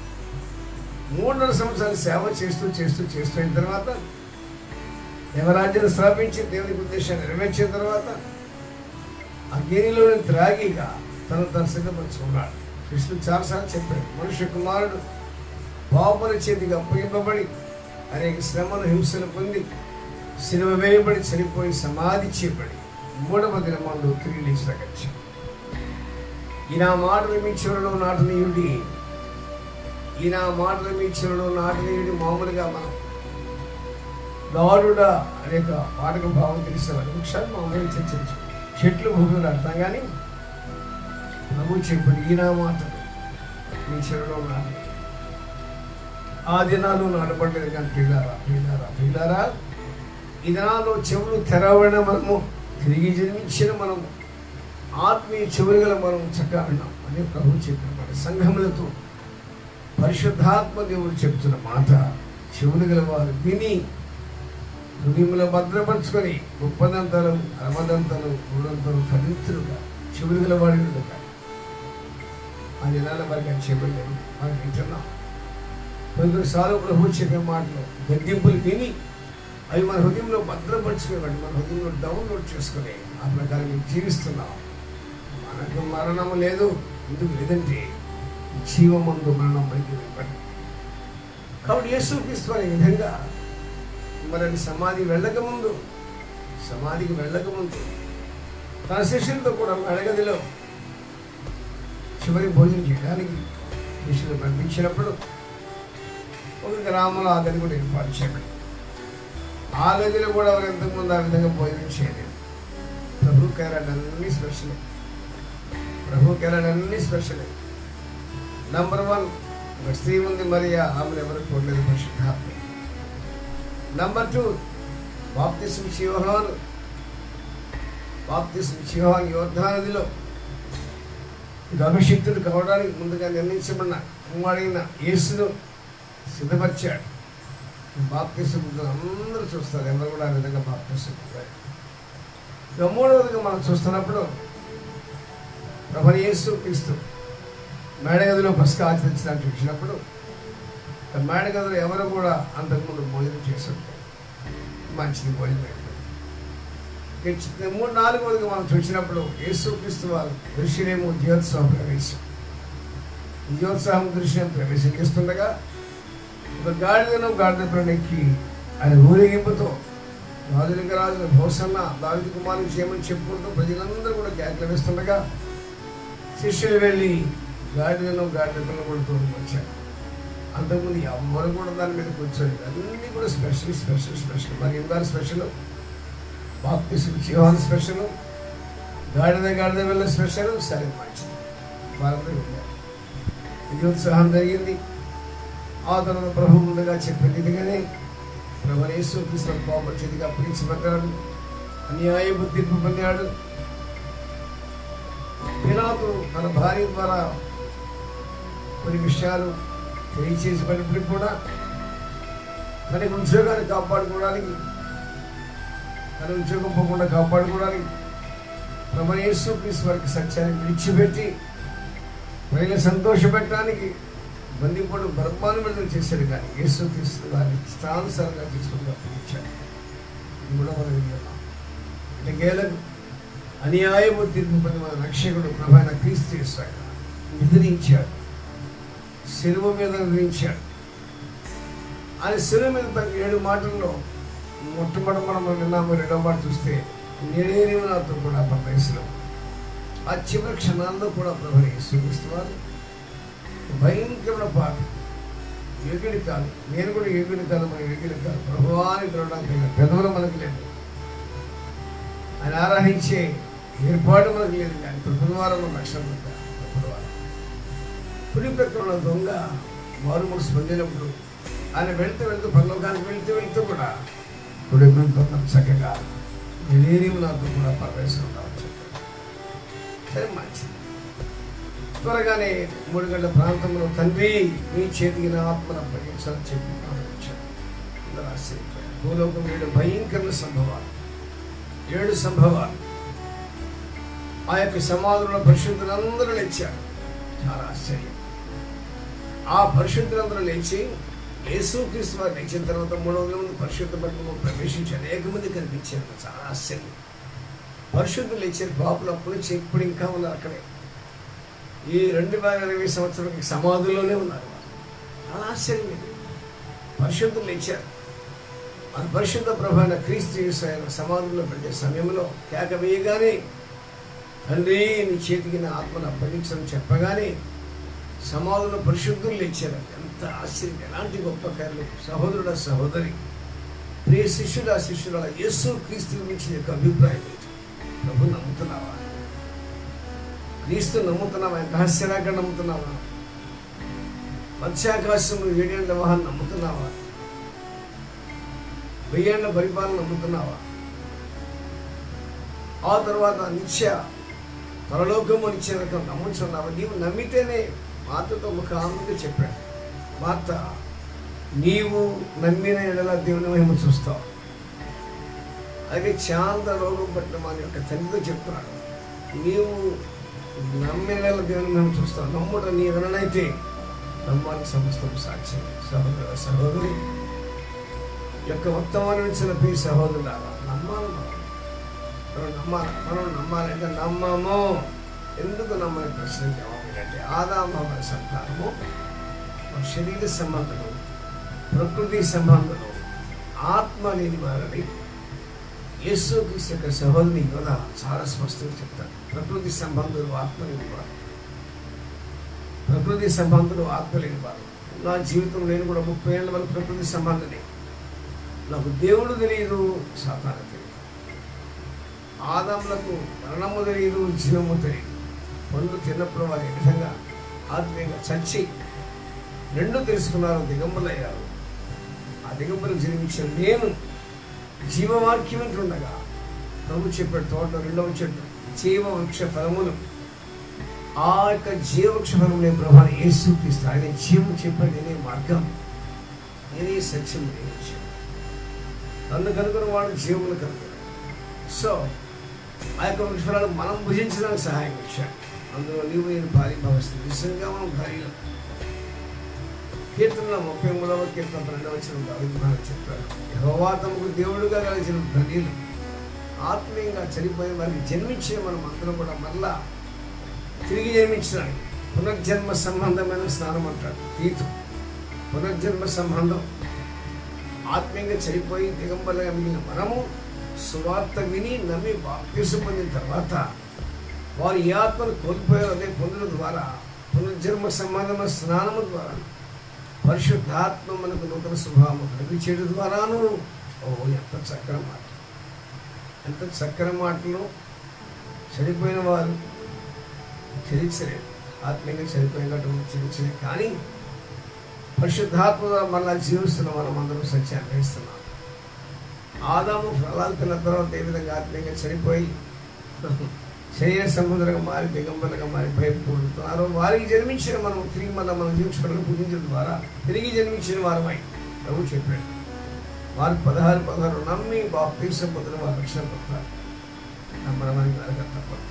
3.5 సంవత్సరాలు సేవ చేస్తూ అయిన తర్వాత దేవరాజ్యాన్ని స్థాపించి దేవునికి ఉద్దేశాన్ని నెరవేర్చిన తర్వాత అగ్నిలోని త్రాగిగా తను సిద్ధపరచుకున్నాడు. కృష్ణుడు చాలాసార్లు చెప్పాడు, మనుష్య కుమారుడు పాపుల చేతికి అప్పగింపబడి అనేక శ్రమను హింసలు పొంది సిలువ వేయబడి చనిపోయి సమాధి చేయబడి 3వ దినమందు తిరిగి లేచి ఈయన మాటలు మీ చివరలో నాటనీయుడి. ఈయన మాటలు మీ చివరలో నాటనీయుడి. మామూలుగా మనం గాడుడా అనేక పాటక భావం తెలిసేవారు. ఒకసారి మామూలుగా చర్చించు చెట్లు భూమిలో అర్థం, కానీ ప్రభు చెప్పాడు ఈయన మాటలు మీ చివరలో నాటని. ఆ దినాలు నాటపడలేదు, కానీ ప్రియులారా ఈ దినాల్లో చెవులు తెరవడం మనము తిరిగి జన్మించిన మనము ఆత్మీయ చెవులు గల మనం చక్కగా ఉన్నాం అని ప్రభు చెప్పిన మాట. సంఘములతో పరిశుద్ధాత్మ దేవుడు చెప్తున్న మాట చెవులు గల వారు విని హృదయంలో భద్రపరుచుకొని 30 60 100 ఫలితులుగా చెవులు గల వాడి ఉండగా ఆ దినాల వారికి అని చెప్పలేదు. మనం వింటున్నాం. కొన్నిసార్లు ప్రభు చెప్పే మాటలు గద్దింపులు విని అవి మన హృదయంలో భద్రపరుచుకోవాలి. మన హృదయంలో డౌన్లోడ్ చేసుకుని ఆ ప్రకారం జీవిస్తున్నాం. మనకు మరణం లేదు. ఎందుకు లేదంటే జీవమందు మరణం పైకి వెళ్ళబడి. కాబట్టి యేసుక్రీస్తు వారు ఈ విధంగా మరి సమాధికి వెళ్ళకముందు తన శిష్యులతో కూడా మేడగదిలో చివరి భోజనం చేయడానికి శిష్యులు పంపించినప్పుడు ఒక గ్రామంలో ఆ గది కూడా ఏర్పాటు చేయబడి, ఆ గదిలో కూడా వారు ఇంతకుముందు ఆ విధంగా భోజనం చేయలేదు. ప్రభు కేరాలన్నీ స్పెషలే. నంబర్ 1 ఒక స్త్రీ ఉంది మరియా, ఆమెను ఎవరు చూడలేదు పరిశుద్ధాత్మ. నంబర్ 2 బాప్తిస్మ యోహాను యోర్దానదిలో ఇది అభిషిక్తుడు కావడానికి ముందుగా నిర్ణయించబడిన కుమారుడైన యేసును సిద్ధపరిచాడు. బాప్తిస్మ అందరూ చూస్తారు, ఎవరు కూడా ఆ విధంగా బాప్తిస్మ. ఇక మూడవదిగా మనం చూస్తున్నప్పుడు ప్రభువైన యేసుక్రీస్తు మేడగదిలో పస్కా ఆచరించడానికి చూసినప్పుడు మేడగదిలో ఎవరు కూడా అంతకుముందు భోజనం చేసి ఉంటారు. మంచిది భోజనం అయిపోయింది. 3-4వదిగా మనం చూసినప్పుడు యేసుక్రీస్తు వారు దృశ్యనేమో దివ్యోత్సవం ప్రవేశం చేస్తుండగా ఒక గాడిద ఎక్కి ఆయన ఊరేగింపుతో రాజులకి రాజుల హోసన్న దావీదు కుమారుని చేయమని చెప్పుకుంటూ ప్రజలందరూ కూడా కేకలు వేస్తుండగా శిష్యులు వెళ్ళి గాడిదను కూడా తోడు వచ్చారు. అంతకుముందు ఎవరు కూడా దాని మీద కూర్చోలేదు. అన్నీ కూడా స్పెషల్. మరి ఇందారు స్పెషల్, బాప్తిస్మ యోహాను స్పెషల్, గాడిద వెళ్ళ స్పెషల్. సరే మంచిది, వారందరూ వెళ్ళారు. ఇది ఉత్సాహం జరిగింది. ఆ తర్వాత ప్రభు ముందుగా చెప్పింది ఇదిగానే ప్రభువైన యేసుక్రీస్తు పాపం చేతికి అప్పగించబడ్డాడు, అన్యాయపు తీర్పు పొందాడు. పిలాతు తన భార్య ద్వారా కొన్ని విషయాలు తెలియచేసినప్పటికీ కూడా తన ఉద్యోగాన్ని కాపాడుకోవడానికి, తన ఉద్యోగం పోకుండా కాపాడుకోవడానికి ప్రభువైన యేసుక్రీస్తు వారికి సత్యాన్ని విడిచిపెట్టి ప్రజలు సంతోషపెట్టడానికి బందిపోటు బర్మాను విడుదల చేశాడు. కానీ యేసుక్రీస్తు వారిని ఇష్టానుసారంగా తీసుకుని అప్పగించాడు. ఇది కూడా మనం విన్నాం. గేలకు అన్యాయము తీర్పు పొందిన మన రక్షకుడు ప్రభువైన క్రీస్తు యేసు ఆయన నిద్రించాడు, శిలువ మీద నిద్రించాడు. ఆయన శిలువ మీద 7 మాటల్లో మొట్టమొదటి మనం విన్నాము. 2వ మాట చూస్తే నేనేమి నాతో కూడా పరమేశ్వరు. ఆ చివరి క్షణాల్లో కూడా ప్రభువైన యేసుక్రీస్తు వారు భయంకరమైన పాట, యోగ్యుడి కాదు, నేను కూడా యోగ్యుడి కాదు, మన యోగ్యుడి కాదు, ప్రభువాన్ని పిలవడానికి పెదవులు మనకు లేదు, ఆయన ఆరాధించే ఏర్పాటు మనకు లేదు. కానీ ప్రభువారం రక్షణ పులి ప్రక్కన దొంగ మారుమూడు పొందినప్పుడు ఆయన వెళ్తూ పరలోకానికి వెళ్తూ కూడా పులి దొంగ చక్కగా నేనేమి నాతో కూడా పరమేశ్వరం రావచ్చు. సరే మంచిది. త్వరగానే 3 గంటల ప్రాంతంలో తండ్రి మీ చేతికి నా ఆత్మను అప్పగించాలని చెప్పి ప్రారంభించాడు. అందరూ ఆశ్చర్యపోయారు. భూలోకం 7 భయంకర సంభవాలు, 7 సంభవాలు. ఆ యొక్క సమాధుల్లో పరిశుద్ధులందరూ లేచారు. చాలా ఆశ్చర్యం. ఆ పరిశుద్ధులందరూ లేచి యేసుక్రీస్తు వారు లేచిన తర్వాత 300 మంది పరిశుద్ధ పట్టణంలో ప్రవేశించి అనేక మంది కనిపించారు. చాలా ఆశ్చర్యం. పరిశుద్ధులు లేచారు. పాపులు అప్పుడు నుంచి ఇప్పుడు ఇంకా ఉన్నారు అక్కడే. ఈ 2020 సంవత్సరాలకి సమాధుల్లోనే ఉన్నారు. చాలా ఆశ్చర్యం ఇది. పరిశుద్ధులు లేచారు. మన పరిశుద్ధ ప్రభువైన క్రీస్తు యేసు ఆయన సమాధుల్లో పెట్టే సమయంలో కేక వేయగానే తండ్రి నీ చేతికి నా ఆత్మను అప్పగించని చెప్పగానే సమాధుల్లో పరిశుద్ధులు లేచారు. ఎంత ఆశ్చర్యం! ఎలాంటి గొప్ప కార్యాలు! సహోదరుడ సహోదరి, ప్రియ శిష్యుల యేసుక్రీస్తు గురించి యొక్క అభిప్రాయం ఏంటి? ప్రభు నమ్ముతున్నావా? క్రీస్తు నమ్ముతున్నావా? రహస్యరాక నమ్ముతున్నావా? మత్స్యాకాశంలో 7 ఏళ్ల వాహనం నమ్ముతున్నావా? 1000 ఏళ్ల పరిపాలన నమ్ముతున్నావా? ఆ తర్వాత నిత్య పరలోకము నిత్య రకం నమ్ముతున్నావా? నీవు నమ్మితేనే మాతతో ముఖాముగా చెప్పాడు. మాత, నీవు నమ్మిన ఎడల దేవుని మహిమ చూస్తావు. అలాగే చాంద రోగం పట్టిన మన యొక్క తండ్రితో చెప్తున్నాడు, నీవు నమ్మిన ఎడల దేవుని మహిమ చూస్తావు. నమ్ముట నీ ఎవరైతే నమ్మానికి సమస్తం సాక్ష్యం. సహోదర సహోదరి యొక్క వర్తమానం ఇచ్చిన ప్రియ సహోదరులారా, నమ్మాలి. మనం నమ్మాలంటే నమ్మము. ఎందుకు నమ్మని ప్రశ్న జవాబు ఏంటంటే ఆదాము హవ్వల సంతానము శరీర సంబంధులు, ప్రకృతి సంబంధులు, ఆత్మ లేని వారని యేసుక్రీస్తు యొక్క సహోదరుని యోధ చాలా స్పష్టంగా చెప్తారు. ప్రకృతి సంబంధులు, ఆత్మ లేని వారు, ప్రకృతి సంబంధులు, ఆత్మ లేని వారు. నా జీవితం నేను కూడా 30 ఏళ్ళ వరకు ప్రకృతి సంబంధిని. నాకు దేవుడు తెలియదు, సాతాను తెలియదు. ఆదాములకు మరణము తెలియదు, జీవము తెలియదు. పండ్లు తిన్నప్పుడు వారు ఏ విధంగా ఆత్మీయంగా చచ్చి రెండు తెలుసుకున్నారు, దిగంబరులయ్యారు. ఆ దిగంబరులకు జన్మించిన నేను జీవవాక్యం ఉంటుండగా ప్రభు చెప్పాడు, తోట 2వ చెట్టు జీవవృక్ష ఫలములు, ఆ యొక్క జీవవృక్ష ఫలములే ప్రభాని యేసుక్రీస్తు. ఆయన జీవం చెప్పాడు, నేనే మార్గం, నేనే సత్యం, నేనే జీవం. నన్ను కనుగొని వాడు జీవమును కనుగొని. సో ఆ యొక్క వృక్షఫలాలు మనం భుజించడానికి సహాయం ఇచ్చాడు. అందులో నీవు నేను భారీభావిస్తుంది. నిజంగా మనం భారీలో కీర్తనలో 33వ కీర్తన 12వ వచనం దావీదు చెప్పారు, యెహోవా తమకు దేవుడుగా కలిసిన ధన్యులు. ఆత్మీయంగా చనిపోయిన వారికి జన్మించిన మనం అందరం కూడా మళ్ళా తిరిగి జన్మించడానికి పునర్జన్మ సంబంధమైన స్నానం అంటాడు తీతు. పునర్జన్మ సంబంధం. ఆత్మీయంగా చనిపోయి దిగంబరులుగా మిగిలిన మనము సువార్త విని నమ్మి బాప్తిసం పొందిన తర్వాత వారు ఈ ఆత్మను కోల్పోయారు. అదే పొందడం ద్వారా పునర్జన్మ సంబంధమైన స్నానము ద్వారా పరిశుద్ధాత్మ మనకు నూతన స్వభావం కనిపించేది ద్వారాను. ఎంత చక్కని మాట, ఎంత చక్కని మాటలు. చనిపోయిన వారు చరించలేదు, ఆత్మీయంగా చనిపోయినట్టు చరించలేదు. కానీ పరిశుద్ధాత్మ మళ్ళా జీవిస్తున్న మనం అందరం సత్యాన్ని గ్రహిస్తున్నాం. ఆదాము ఫలాలు తిన్న తర్వాత ఏ విధంగా ఆత్మీయంగా చనిపోయి శరీర సముద్రంగా మారి దిగంబరులుగా మారి భయపడుతున్నారు, వారికి జన్మించిన మనం తిరిగి మళ్ళీ మనం జీవించడం పూజించడం ద్వారా తిరిగి జన్మించిన వారమై ప్రభు చెప్పాడు. వారు 16 నమ్మి బాప్తిసం పొందిన వారు రక్షణ పొందుతారు. నమ్మడమని నరకం తప్పదు.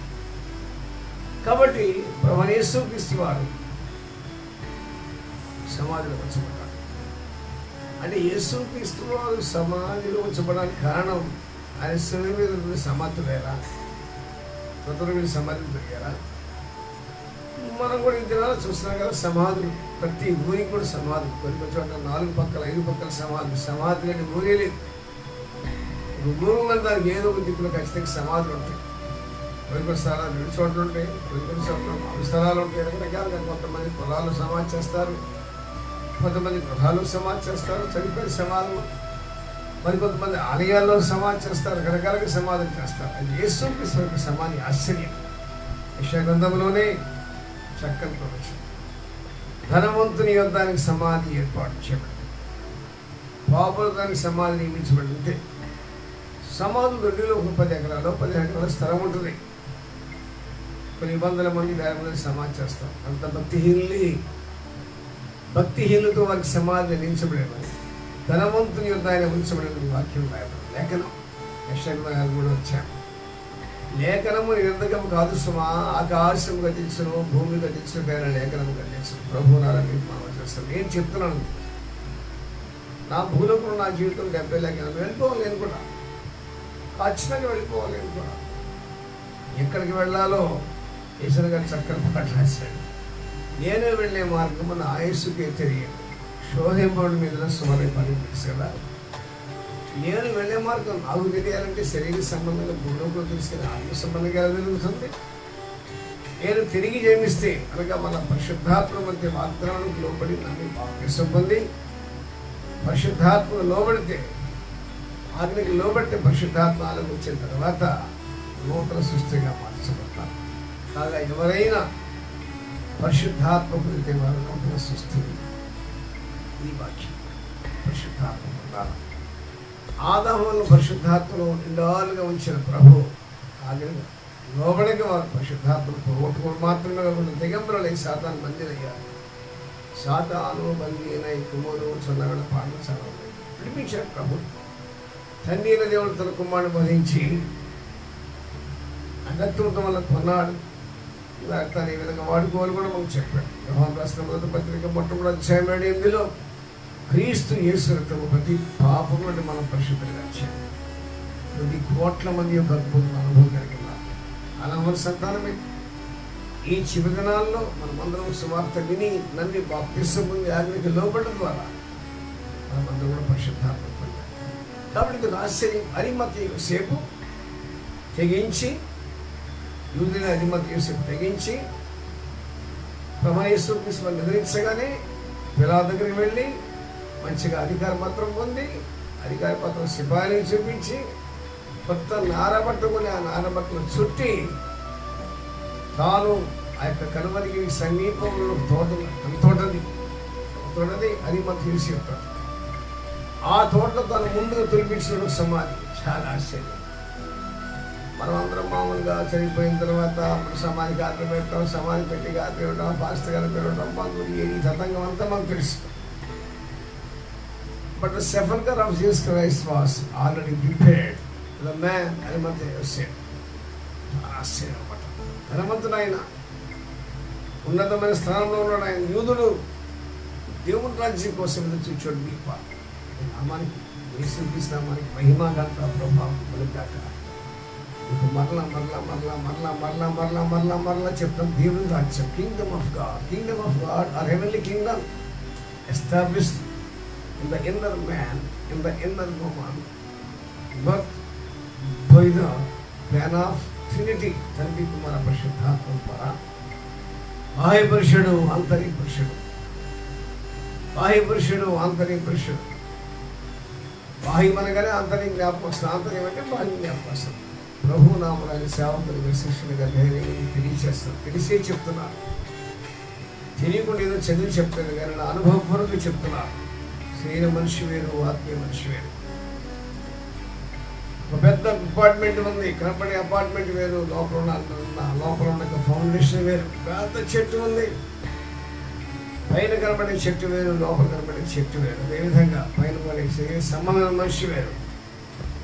కాబట్టి ప్రభువైన యేసుక్రీస్తు వారు సమాధిలో ఉంచబడ్డారు. అంటే యేసుక్రీస్తు వారు సమాధిలో ఉంచబడడానికి కారణం ఆయన శిలువ మీద సమాధి వేరా, మృతుల మీద సమాధులు పెరిగారా? మనం కూడా ఈ దినాలు చూస్తున్నాం కదా, సమాధులు ప్రతి ఊరికి కూడా సమాధులు. కొన్ని చోట్ల 4 పక్కల 5 పక్కల సమాధులు అంటే ఊరే లేదు. ఊరున్న దానికి ఏదో ఒక దిక్కులో ఖచ్చితంగా సమాధులు ఉంటాయి. కొన్ని స్థలాలు 2 చోట్ల ఉంటాయి, కొన్ని చోట్ల 4 స్థలాలు ఉంటాయి. రకరకాలుగా కొంతమంది పొలాలు సమాధి చేస్తారు, కొంతమంది గృహాలు సమాధి చేస్తారు, చనిపోయిన సమాధులు. మరి కొంతమంది ఆలయాల్లో సమాధి చేస్తారు, రకరకాలుగా సమాధులు చేస్తారు. అది యేసుక్రీస్తు యొక్క సమాధి ఆశ్చర్యం. యెషయా గ్రంథంలోనే చక్కని ప్రవచనం. ధనవంతుని యొద్దానికి సమాధి ఏర్పాటు చేయబడింది, పాపుల దానికి సమాధి నియమించబడింది. సమాధులు దొడ్డిలో ఒక 10 ఎకరాలు 15 ఎకరాల స్థలం ఉంటుంది. కొన్ని వందల మంది 1000 మంది సమాధి చేస్తారు. అంత భక్తిహీనులతో వారికి సమాధి నిర్మించబడేవారు. ధనవంతుని యొద్ద ఆయన ఉంచబడిన వాక్యం రాయబడింది. లేఖనం యెషయా 3 వచ్చాము. లేఖనము నిరంతకం కాదు సుమా, ఆకాశం గతించను, భూమి గతించను, కానీ లేఖనము గతించను. ప్రభు నారాయణ మనం చేస్తాను. నేను చెప్తున్నాను, నా భూలోకంలో నా జీవితం 70 లేఖనాలు వెళ్ళిపోవాలి. నేను కూడా ఖచ్చితంగా వెళ్ళిపోవాలి. నేను కూడా ఎక్కడికి వెళ్ళాలో ఈశ్వర్ గారు చక్కని పాట రాశాడు. నేనే వెళ్ళే మార్గం మన ఆయుస్సుకే తెలియదు, శోధింపడి మీద సుమరే పని తెలుసు కదా. నేను వెళ్ళే మార్గం నాకు తెలియాలంటే శరీర సంబంధంగా భూలోకంలో తీసుకుని ఆత్మ సంబంధంగా జరుగుతుంది. నేను తిరిగి జన్మిస్తే అనగా మన పరిశుద్ధాత్మ మధ్య వాగ్దానానికి లోబడి నన్ను బాప్తిసం పొంది పరిశుద్ధాత్మకు లోబడితే, ఆజ్ఞకి లోబడితే పరిశుద్ధాత్మ ఆలోకి వచ్చిన తర్వాత నూతన సృష్టిగా మార్చబడతారు. కాగా ఎవరైనా పరిశుద్ధాత్మ పొందితే వారు నూతన సృష్టి. ఈ వాక్యం పరిశుద్ధాత్మ పొందాలి. ఆదాములను పరిశుద్ధాత్మలో నిండాలుగా ఉంచిన ప్రభు ఆజ్ఞగా లోబడిక వారు పరిశుద్ధాత్మను పోగొట్టుకోవడం మాత్రమే కాకుండా దిగంబరులై సాతాను బందీలయ్యారు. సాతాను బందీనై కుమారు చొన్నగడ పాటలు చాలా విడిపించాడు ప్రభు. తండ్రి అయిన దేవుడు తన కుమారుని వధించి అగత్వంతో వల్ల కొన్నాడు. తను ఈ విధంగా వాడుకోవాలి కూడా మనకు చెప్పాడు. యోహాను రాసిన 1వ పత్రిక 1వ అధ్యాయం 8లో క్రీస్తు యేసు రక్తము ప్రతి పాపం నుండి మనం పరిశుద్ధంగా వచ్చాము. 10 కోట్ల మంది యొక్క అద్భుతం అనుభవం కలిగిన అలా మన సంతానమే ఈ చివరి దినాల్లో మనమందరం సువార్త విని నమ్మి బాప్తిసం పొంది ఆజ్ఞకి లోబడడం ద్వారా మనమందరం కూడా పరిశుద్ధాత్మ పొందాం. కాబట్టి ఇది ఆశ్చర్యం. అరిమతయి యోసేపు తెగించి, యూదులైన అరిమతయి యోసేపు తెగించి ప్రభువైన యేసుక్రీస్తుని ఎదిరించగానే పిలాతు దగ్గరికి వెళ్ళి మంచిగా అధికార పత్రం పొంది, అధికార పత్రం సిపాయిలకు చూపించి కొత్త నారబట్టుకుని ఆ నారబట్టలు చుట్టి తాను ఆ యొక్క కలువరికి సమీపంలో తోటది అరిమతయి యోసేపు. ఆ తోటలో తను ముందుగా తొలిపించిన సమాధి. చాలా ఆశ్చర్యం. మనం అందరం మామూలుగా చనిపోయిన తర్వాత సమాధి గాత్ర పెట్టడం, సమాధి పెట్టి గాత్ర ఇవ్వడం, పాస్టర్ గారు పెరగడం, బంధువులు ఈ తతంగం అంతా మనకు తెలుసు. But the sepulchre of Jesus Christ was already prepared. The man Arimathea యోసేపు. ఆశ్చర్యం అన్నమాట. ధనవంతుడు ఆయన, ఉన్నతమైన స్థానంలో ఉన్నాడు ఆయన. యూదుడు దేవుని రాజ్యం కోసం ఎదురు చూచాడు. దీప నామానికి, యేసుక్రీస్తు నామానికి మహిమ ఘనత ప్రభావం కలుగుగాక. ఇప్పుడు మరలా చెప్తాం. దేవుని రాజ్యం, kingdom of God or heavenly kingdom established in the inner man, in the inner woman, but by the plan of Trinity, తండ్రి కుమార పరిశుద్ధాత్మ ద్వారా. బాహ్య పురుషుడు, ఆంతరిక పురుషుడు. బాహ్య పురుషుడు, ఆంతరిక పురుషుడు. బాహ్యం అనగానే ఆంతరిక జ్ఞాపకం వస్తుంది. ఆంతర్యం అంటే బాహ్యం జ్ఞాపకం వస్తుంది. ప్రభు నామరాని సేవకులుగా శిష్యులుగా ధైర్యంగా తెలియచేస్తారు. తెలిసే చెప్తున్నారు, తెలియకుండా ఏదో చదివి చెప్తారు కానీ నా అనుభవపూర్వకంగా చెప్తున్నారు. శరీర మనిషి వేరు, ఆత్మీయ మనిషి వేరు. ఒక పెద్ద అపార్ట్మెంట్ ఉంది, కనపడే అపార్ట్మెంట్ వేరు, లోపల ఉన్న ఫౌండేషన్ వేరు. పెద్ద చెట్టు ఉంది, పైన కనబడే చెట్టు వేరు, లోపల కనబడే చెట్టు వేరు. అదేవిధంగా పైన పడే శరీర సంబంధం మనిషి వేరు,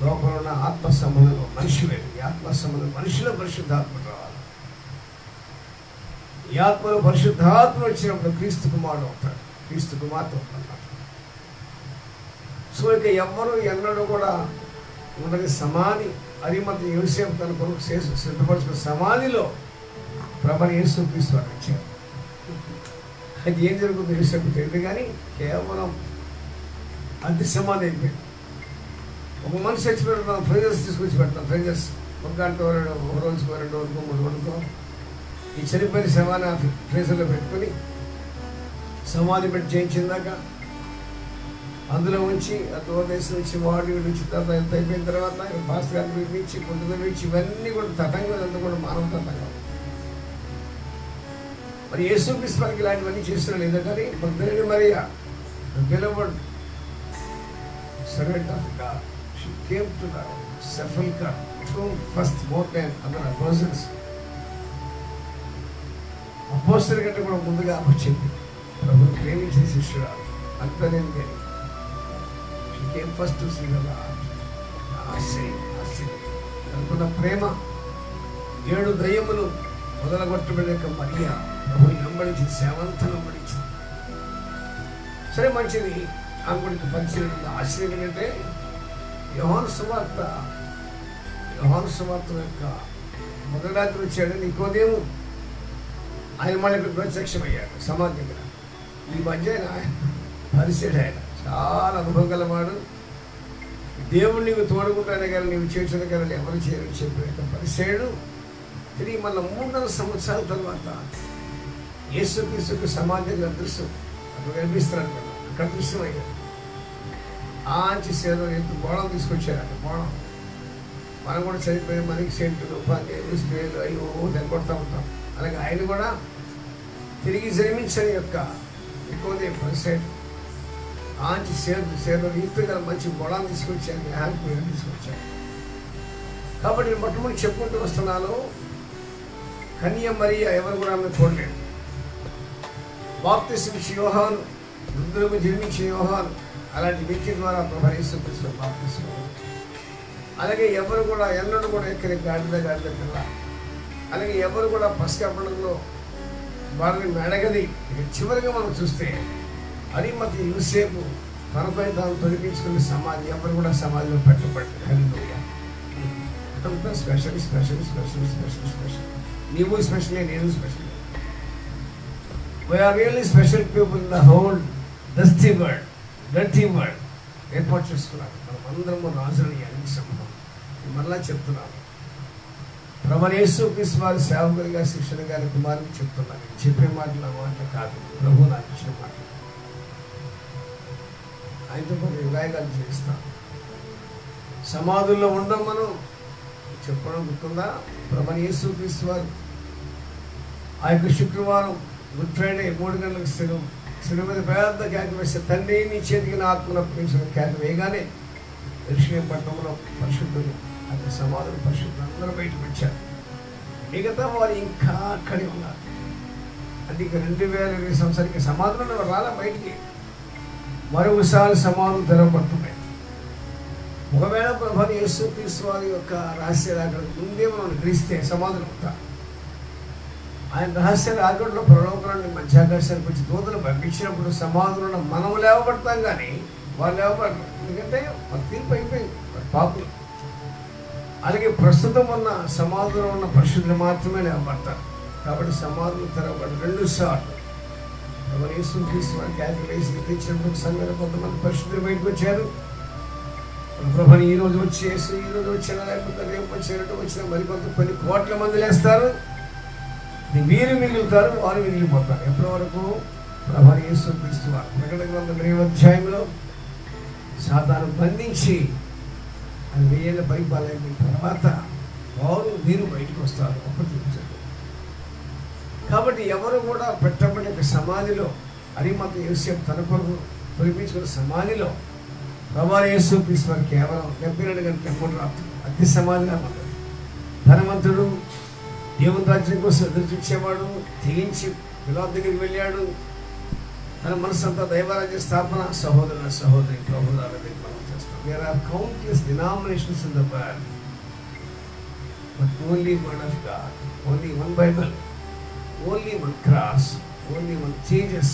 లోపల ఉన్న ఆత్మ సంబంధంలో మనిషి వేరు. ఈ ఆత్మ సంబంధం మనిషిలో పరిశుద్ధాత్మ రావాలి. ఈ ఆత్మలో పరిశుద్ధాత్మ వచ్చినప్పుడు క్రీస్తు కుమారుడు అవుతాడు, క్రీస్తు కుమార్తె అవుతాడు. సో ఇక ఎవ్వరూ ఎన్నడూ కూడా ఉండని సమాధి అరిమతయి యోసేపు తన కొరకు సిద్ధపరుచుకున్న సమాధిలో ప్రభువైన యేసుక్రీస్తు వారు వచ్చారు. అది ఏం జరుగుతుందో యోసేపు తెలియదు కానీ కేవలం అద్దె సమాధి అయిపోయింది. ఒక మనిషి చచ్చిపోయిన ఫ్రైజర్స్ తీసుకొచ్చి పెడతాం. ఫ్రైజర్స్ ఒక గంట వరకు, ఒక రోజుకో, 2 రోజుకో, 3 రోజుకో ఈ చనిపోయిన శవాన్ని ఆ ఫ్రీజర్లో పెట్టుకొని సమాధి పెట్టి చేయించిందాక అందులో ఉంచి ఆ దూరదేశం నుంచి వాడి నుంచి తర్వాత ఎంత అయిపోయిన తర్వాత పాస్టర్ గారిని పిలిపించి పొద్దున పిలిచి ఇవన్నీ కూడా తతంగం, అంతా కూడా మానవ తతంగం. మరి యేసుక్రీస్తు వారికి ఇలాంటివన్నీ చేస్తున్నాడు. ఎందుకని భక్తులని Mariya beloved servant of God, she came to the sepulchre first more than other apostles. అపోస్తలుల కంటే కూడా ముందుగా వచ్చింది. ప్రభువుని ప్రేమించిన శిష్యురాలు అంతనేమి కానీ she came first to see the Lord. అనుకున్న ప్రేమ 7 దయ్యములు మొదలగొట్టబడిన మరియా ప్రభువుని వెంబడించి సేవంతా వెంబడించింది. సరే మంచిది. ఆమెకు పరిచయం ఆశ్చర్యం ఏంటంటే యోహాను సువార్త యొక్క మొదటి రాత్రి వచ్చాడు నికోదేము. ఆయన మళ్ళీ ఇక్కడ ప్రత్యక్షమయ్యాడు సమాధి దగ్గర. ఈ మధ్య ఆయన పరిచయం, ఆయన చాలా అనుభవం గలవాడు. దేవుడు నీకు తోడుకుంటానే కానీ నీవు చేసిన కానీ ఎవరు చేయరని చెప్పిన పరిచయుడు. తిరిగి మళ్ళీ 300 సంవత్సరాల తర్వాత యేసుక్రీస్తుకు సమాజంగా దృశ్యం అక్కడ కనిపిస్తున్నాడు కదా, అక్కడ దృశ్యం అయ్యాడు. ఆంచి సేదో ఎంత బోళం తీసుకొచ్చారంట. బోళం మనం కూడా చనిపోయి మనకి సెంటులు, పన్నీరు, స్ప్రేలు అయ్యో తెగొడతా ఉంటాం. అలాగే ఆయన కూడా తిరిగి జన్మించని యొక్క ఎక్కువ పరిసైడ్ ఆంచి సేదో రీతిగా మంచి బోళాన్ని తీసుకొచ్చాను, హ్యాపీ తీసుకొచ్చాను. కాబట్టి నేను మొట్టమొదటి చెప్పుకుంటూ వస్తున్నాను, కన్య మరియ ఎవరు కూడా ఆమె చూడలేదు. బాప్తిసం ఇచ్చే యోహాను, వృద్ధులకు జన్మించే యోహాను, అలాంటి వ్యక్తి ద్వారా ప్రభువైన యేసుక్రీస్తు బాప్తిసం. అలాగే ఎవరు కూడా ఎన్నడూ కూడా ఎక్కడి గాడిద పిల్ల, అలాగే ఎవరు కూడా పస్కా పండుగలో వారిని మెడగది. ఇక చివరిగా మనం చూస్తే అరిమతయి యోసేపు తనపై తాను తొలగించుకునే సమాధి ఎవరు కూడా సమాధిలో పెట్టబడ్డారు. హల్లెలూయా. అంతా స్పెషల్. నీవు స్పెషలే, నేను special. We are really special people in the whole dusty world ఏర్పాటు చేసుకున్నారు. మనం అందరము రాజులని అన్ని సంభవం. మరలా చెప్తున్నాను, ప్రభువైన యేసుక్రీస్తు వారి సేవకునిగా శిష్యుని గారి కుమారుని చెప్తున్నాను. చెప్పే మాటలు ఆ మాటలు కాదు, ప్రభు నాకు ఇచ్చిన మాటలు. ఆయనతో కొన్ని వివాహాలు చేస్తాను. సమాధుల్లో ఉండడం మనం చెప్పడం గుర్తుందా? ప్రభువైన యేసుక్రీస్తు వారు ఆ యొక్క శుక్రవారం గుడ్ ఫ్రైడే 3 గంటలకు శిలువ మీద పెద్ద కేక వేస్తే, తండ్రి నీ చేతికి నా ఆత్మను అప్పగించిన కేక వేయగానే యెరూషలేము పట్టణంలో పరిశుద్ధులు, అక్కడ సమాధులు పరిశుద్ధులు అందరూ బయటకు వచ్చారు. మిగతా వారు ఇంకా అక్కడే ఉన్నారు. అంటే ఇక 2020 సంవత్సరానికి సమాధులు రాలా బయటికి. మరొకసారి సమాధులు తెరవబడుతున్నాయి. ఒకవేళ ప్రభువైన యేసుక్రీస్తు వారి యొక్క రహస్యాలు అక్కడ ముందే మనం గ్రహిస్తే సమాధులు ఉంటాం. ఆయన రహస్య రాగంలో ప్రలోభాన్ని మధ్యాకాశానికి వచ్చి దూతలు పంపించినప్పుడు సమాధులను మనం లేవబడతాం, కానీ వాళ్ళు లేవబడరు. ఎందుకంటే మన తీర్పు అయిపోయింది, పాపులు. అలాగే ప్రస్తుతం ఉన్న సమాధులు ఉన్న పరిశుద్ధులు మాత్రమే లేవబడతారు. కాబట్టి సమాధులు తెరవబడి 2 సార్లు ఎవరు యేసుక్రీస్తు వారి కేకలు వేసి తెచ్చినప్పుడు సంఘంలో కొంతమంది పరిశుద్ధులు బయటకు వచ్చారు. ప్రభుని ఈరోజు వచ్చేసి ఈరోజు వచ్చిన లేకపోతే రేపు వచ్చినట్టు వచ్చిన మరికొంత కొన్ని కోట్ల మంది లేస్తారు. వీరు మిగులుతారు, వారు మిగిలిపోతారు. ఎప్పటి వరకు? ప్రభువైన యేసుక్రీస్తు వారు ప్రకటన గ్రంథం 8వ అధ్యాయంలో సాతాను బంధించి అది 1000 ఏళ్ళ పరిపాలన తర్వాత వీరు బయటకు వస్తారు. అప్పటించారు. కాబట్టి ఎవరు కూడా పెట్టబడిన సమాధిలో అరిమత యోసేపు తన కొరకు పిలిపించుకున్న సమాధిలో ప్రభువైన యేసుక్రీస్తు వారు కేవలం 72 గంటల టెంపుల్ రాత్రి అతి సమాధిగా ఉన్నది. ధనవంతుడు దేవుని రాజ్యం కోసం ఎదురు చూసేవాడు తెగించి పిలాతు దగ్గరికి వెళ్ళాడు. తన మనసంతా దైవరాజ్య స్థాపన. సహోదరి ప్రభుదాలని మనం చేస్తాం. There are countless denominations in the world, but only word of God, only one Bible, only one cross, only one Jesus,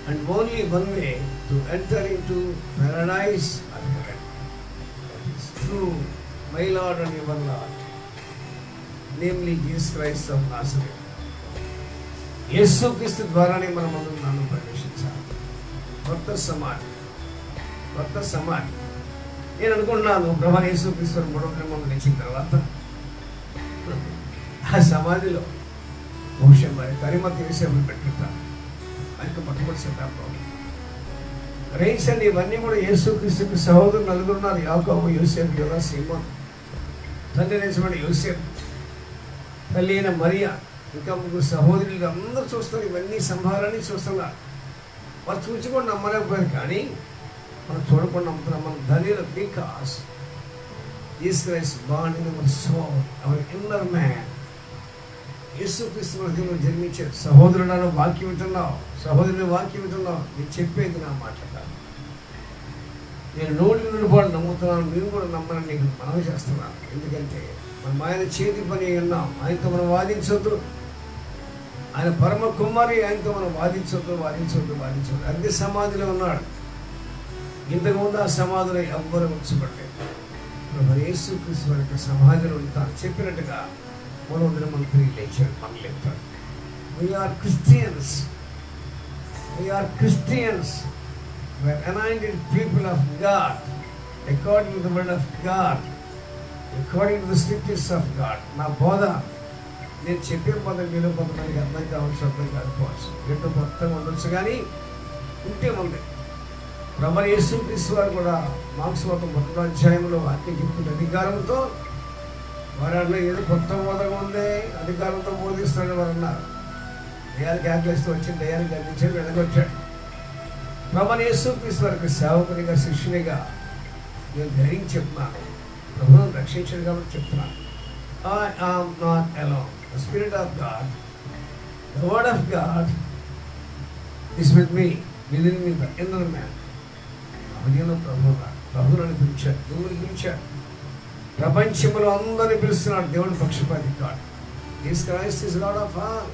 and only one way to enter into paradise or heaven. That is through my lord and your lord, namely Jesus Christ of Nazareth. యేసుక్రీస్తు ద్వారానే మనం అందరం ప్రవేశించాలి. కొత్త సమాధి. నేను అనుకుంటున్నాను ప్రభువైన యేసుక్రీస్తు 3వ దినం లేచిన తర్వాత ఆ సమాధిలో బహుశా మరి అరిమత యోసేపుని పెట్టుకుంటాను. ఆయనకు మొట్టమొదటి శతాబ్దం గ్రహించండి. ఇవన్నీ కూడా యేసుక్రీస్తుకి సహోదరులు 4 ఉన్నారు. యాకోబు, యోసేపు, యోదా, సీమోను. తండ్రి నిజమైన యోసేపు, తల్లి అయిన మరియా, ఇంకా 3 సహోదరులు అందరూ చూస్తారు. ఇవన్నీ సంభారాన్ని చూస్తున్నారు. వారు చూసి కూడా నమ్మలేకపోయారు, కానీ మనం చూడకుండా నమ్ముతున్నాం. మనం ధన్యులు. బికాస్ జీసస్ క్రైస్ట్ బాండ్ in our soul, our inner man. యేసుక్రీస్తు హృదయంలో జన్మించారు. సహోదరుడు వాక్యం వింటున్నావు, సహోదరుని వాక్యం వింటున్నావు, నేను చెప్పేది నా మాట కాదు. నేను 100% నమ్ముతున్నాను, మీరు కూడా నమ్మని నీకు మనవి చేస్తున్నాను. ఎందుకంటే మనం ఆయన చేతి పని ఉన్నాం. ఆయనతో మనం వాదించొద్దు. ఆయన పరమ కుమారి, ఆయనతో మనం వాదించొద్దు. అన్ని సమాధిలో ఉన్నాడు. ఇంతకుముందు ఆ సమాధిలో ఎవ్వరు ఉంచబడలేదు. ప్రభువైన యేసుక్రీస్తు వారి యొక్క సమాధిలో ఉంటాను చెప్పినట్టుగా 3వ దినం మనం తిరిగి లేచాడు, మనం లేపుతాడు. We are Christians. We're anointed people of God, according to the word of God, according to the scriptures of God. నా బోధ నేను చెప్పే పదం మీరు కొంతమందికి అర్థం కావచ్చు, అర్థం కాకపోవచ్చు, ఎటు మొత్తం ఉండొచ్చు, కానీ ఉంటే ఉంది. ప్రభువైన యేసుక్రీస్తు వారు కూడా మార్క్స్ 1వ అధ్యాయంలో వాక్యం చెప్తున్న అధికారంతో వారు ఏదో కొత్త బోధగా ఉంది, అధికారంతో బోధిస్తాడు వారు అన్నారు. దయానికి ఆకలిస్తూ వచ్చి దయానికి అందించాడు, వెనకొచ్చాడు. ప్రభువైన యేసుక్రీస్తు వారికి సేవకునిగా శిష్యునిగా నేను ధైర్యం చెప్తున్నాను. ప్రభువును రక్షించాడు కాబట్టి చెప్తున్నాను. I am not alone. The Spirit of God, the Word of God is with me, within me, the inner man. హృదయంలో ప్రభువుని పిలిచాడు, దేవుని పిలిచాడు. ప్రపంచంలో అందరినీ పిలుస్తున్నాడు. దేవుని పక్షపాతి కాదు. Jesus Christ is lord of all.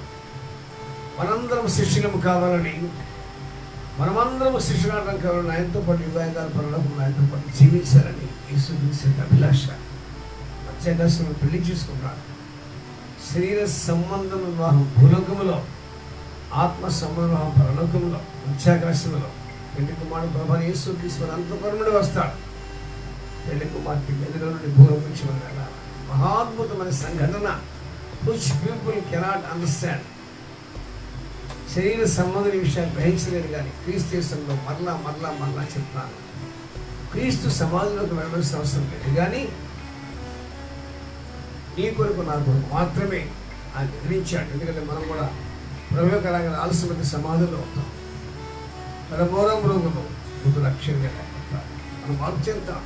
మనందరం శిష్యులము కావాలని, మనమందరం శిష్యులాడడం కావాలని, ఆయనతో పాటు యుగాయుగాల పరలోకంలో ఆయనతో పాటు జీవించాలని యేసుక్రీస్తు అభిలాష. మధ్యాకాశంలో పెళ్లి చేసుకున్నాడు. శరీర సంబంధం వివాహం భూలోకములో ఆత్మ సమూహం పరలోకంలో మత్స్యాకాశంలో పెళ్లి కుమారుడు ప్రభాని యేసు క్రీస్తు అంతఃపురముడి వస్తాడు. పెళ్లి కుమార్తె గదిలో నుండి భూలోకించి వెళ్ళాలి. మహాద్భుతమైన సంఘటన which people cannot understand. శరీర సంబంధమైన విషయాలు గ్రహించలేదు కానీ క్రీస్తు దేశంలో మరలా చెప్తున్నాను, క్రీస్తు సమాజంలోకి వెళ్ళవలసిన అవసరం లేదు కానీ నీ కొరకు నా కొరకు మాత్రమే ఆయన నిర్ణయించాడు. ఎందుకంటే మనం కూడా ప్రవేకరంగా ఆలస్యమైన సమాధుల్లో ఉంటాం. పరమోరం రోగులు బుద్ధుడు అక్షరంగా మనం మార్పు చెందుతాం.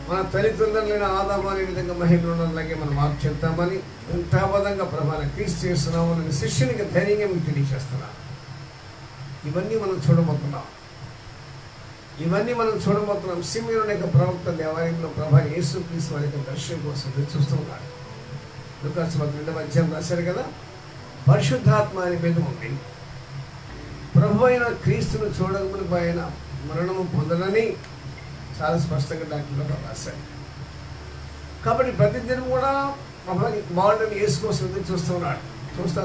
మన తల్లిదండ్రులైన ఆదాము అనే విధంగా మహిళలాగే మనం మార్పు చెందుతామని ఎంతబద్ధంగా ప్రభావం క్రీస్తు చేస్తున్నామని శిష్యునికి ధైర్యంగా మీకు తెలియజేస్తున్నాం. ఇవన్నీ మనం చూడబోతున్నాం. సిమియోను యొక్క ప్రవక్త దేవాలయంలో ప్రభా యేసు క్రీస్తు వారి యొక్క దర్శనం కోసం చూస్తున్నాడు. లూకాసు 2వ అధ్యాయం రాశారు కదా, పరిశుద్ధాత్మ అనే మీద ఉంది. ప్రభు అయిన క్రీస్తును చూడకమునుపు ఆయన మరణము పొందడని చాలా స్పష్టంగా డాక్టర్లో రాశారు. కాబట్టి ప్రతిదినం కూడా బాగుండని యేసు కోసం చూస్తున్నాడు. చూస్తా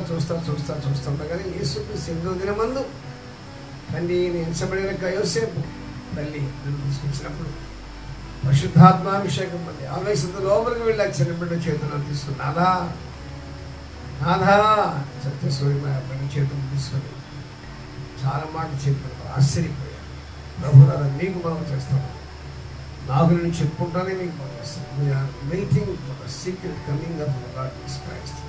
కానీ యేసు క్రీస్తు 8వ దినమందు తండ్రి ఎంచబడిన యోసేపు తల్లి తీసుకొచ్చినప్పుడు పరిశుద్ధాత్మాభిషేకం పొంది ఆవేశంతో లోపలికి వెళ్ళి చిన్న బిడ్డ చేతుల్లో తీసుకున్నాదా సత్యస్వరూపమైన బిడ్డ చేతులు తీసుకొని చాలా మాటలు చెప్పిన ఆశ్చర్యపోయాను. ప్రభువులారా మీకు మనం చేస్తాము, నాకు నేను చెప్పుకుంటానే మీకు మనం చేస్తాను. Waiting for the secret coming of lord Jesus Christ.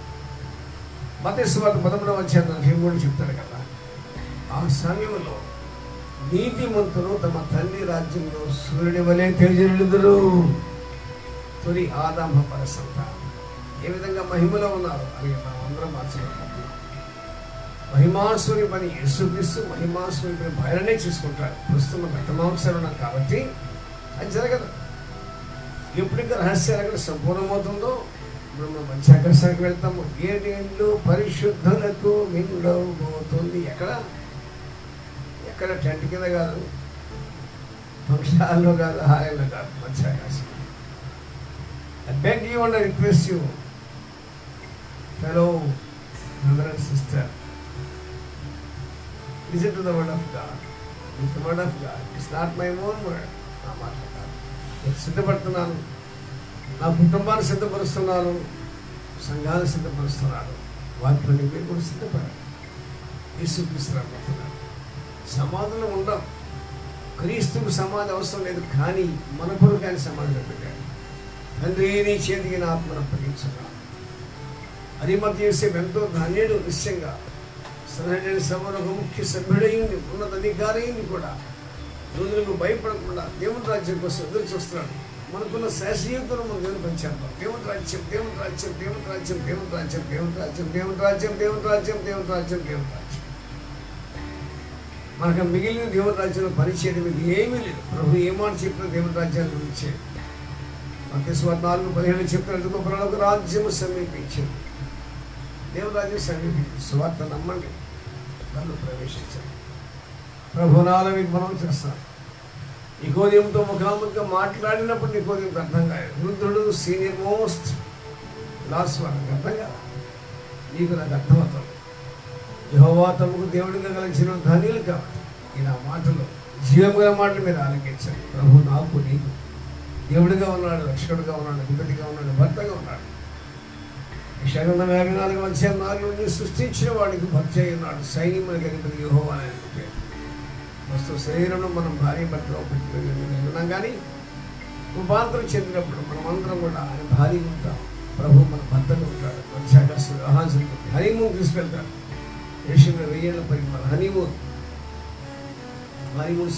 మత్తయి సువార్త 11వ అధ్యాయం చెప్తాడు కదా, ఆ సమయంలో నీతిమంతులు తమ తండ్రి రాజ్యంలో సూర్యుడి వలె తేజరిల్లుదురు. తొలి ఆదామ పరసంతానం ఏ విధంగా మహిమలో ఉన్నారు అని మనం అందరం మార్చబడుతున్నాం. మహిమాసుని పని యేసుక్రీస్తు మహిమాసుని పని బయలనే చేసుకుంటాడు. ప్రస్తుతం రక్తమాంసాలు ఉన్నాం కాబట్టి అది జరగదు. ఎప్పుడైతే రహస్యాలు సంపూర్ణమవుతుందో ఇప్పుడు మనం మత్స్యాకాశానికి వెళ్తాము. 7 ఏళ్ళు పరిశుద్ధులకు మింగబోతుంది. ఎక్కడ టెంట్ కింద కాదు, ఫంక్షన్ హాల్లో కాదు, హాయిలో కాదు, మత్స్యాకాశం. I beg you and I request you, fellow brother and sister, listen to the word of God. It's the word of God. It's not my own word. నా మాట కాదు. నేను సిద్ధపడుతున్నాను, నా కుటుంబాన్ని సిద్ధపరుస్తున్నాను, సంఘాన్ని సిద్ధపరుస్తున్నాను. వాటిలో మీరు కూడా సిద్ధపడాలి. యేసుక్రీస్తు రాబోతున్నాను. సమాధులు ఉండం. క్రీస్తుకు సమాధి అవసరం లేదు, కానీ మన కొరకు ఆయన సమాధిలో పెట్టాడు. తండ్రి నీ చేతికి నా ఆత్మను అప్పగించున్నాను. అరిమతయి యోసేపు ఎంతో ధన్యుడు. నిశ్చయంగా సరైన సభలో ఒక ముఖ్య సభ్యుడైంది, ఉన్నత అధికారి అయింది కూడా. రోజులకు భయపడకుండా దేవుని రాజ్యం కోసం ఎదురు చూస్తున్నాడు. మనకున్న శాశ్వతను మనం దేవుని పంచాము. దేవుని రాజ్యం, దేవుని రాజ్యం, దేవుని రాజ్యం, దేవుని రాజ్యం, దేవుని రాజ్యం, దేవుని రాజ్యం, దేవుని రాజ్యం, దేవుని రాజ్యం, దేవుని రాజ్యం. మనకు మిగిలిన దేవుని రాజ్యంలో పనిచేయడం మీకు ఏమీ లేదు. ప్రభు ఏమాట చెప్పిన దేవుని రాజ్యాన్ని గురించి మత్తయి 4:17 చెప్పినట్టుగా పరలోక రాజ్యము సమీపించింది. దేవుని రాజ్యం సమీపించింది. సువార్త నమ్మండి, దానిలో ప్రవేశించండి. ప్రభునాల మీకు మనం చేస్తాను. నికోదేముతో ముఖాముఖిగా మాట్లాడినప్పుడు నికోదేముకు అర్థం కాదు. వృద్ధుడు సీనియర్ మోస్ట్ లాస్ట్ వాళ్ళకి అర్థం కాదు. నీకు నాకు అర్థమవుతుంది. యెహోవా తమకు దేవుడిగా కలిసిన ధనియులు కాబట్టి ఇలా మాటలు జీవం గల మాటలు మీరు ఆలకించండి. ప్రభు నాకు నీకు దేవుడిగా ఉన్నాడు, రక్షకుడిగా ఉన్నాడు, అధిపతిగా ఉన్నాడు, భర్తగా ఉన్నాడు. యెషయా 54:4 సృష్టించిన వాడికి భర్త అయి ఉన్నాడు. సైన్యములకు అధిపతి యెహోవా అని పేరు. వస్తు శరీరంలో మనం భార్య భర్తలో ఉన్నాం, కానీ రూపాంతరం చెందినప్పుడు మనం అందరం కూడా ఆయన భార్య ఉంటాం. ప్రభు మన భర్తగా ఉంటాడు. మత్స్యాకాశం వ్యవహారం హనీమూన్ తీసుకెళ్తాడు. దేశంలో 1000 ఏళ్ల పరిమాణం హనీమూన్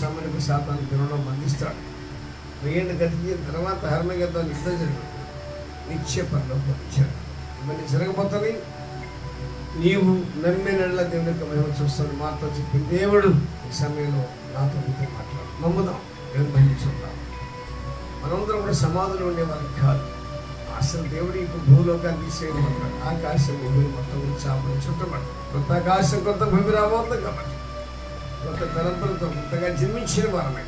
సామాన్య శాతాన్ని తినడం బంధిస్తాడు. 1000 ఏళ్ళు గతించిన తర్వాత హర్మగద్దాన్ని యుద్ధం జరుగుతుంది. నిత్య పరలోకం ఇచ్చాడు. ఇవన్నీ జరగబోతుంది. నీవు నమ్మినళ్ళ దేవుని యొక్క మహిమ చూస్తాను మాతో చెప్పి దేవుడు ఈ సమయంలో నాతో మీతో మాట్లాడు. నమ్ముదాం, దేవుని మహిమ చూద్దాం. మనందరం కూడా సమాధులు ఉండేవారికి కాదు. అసలు దేవుడు ఇప్పుడు భూలోకాన్ని తీసేయమంటాడు. ఆకాశం భూమి మొత్తం చాపలు చుట్టబడ్డాడు. కొత్త ఆకాశం కొత్త భూమి రాబోతుంది కాబట్టి కొత్త తలంపులతో కొత్తగా జన్మించిన వారమే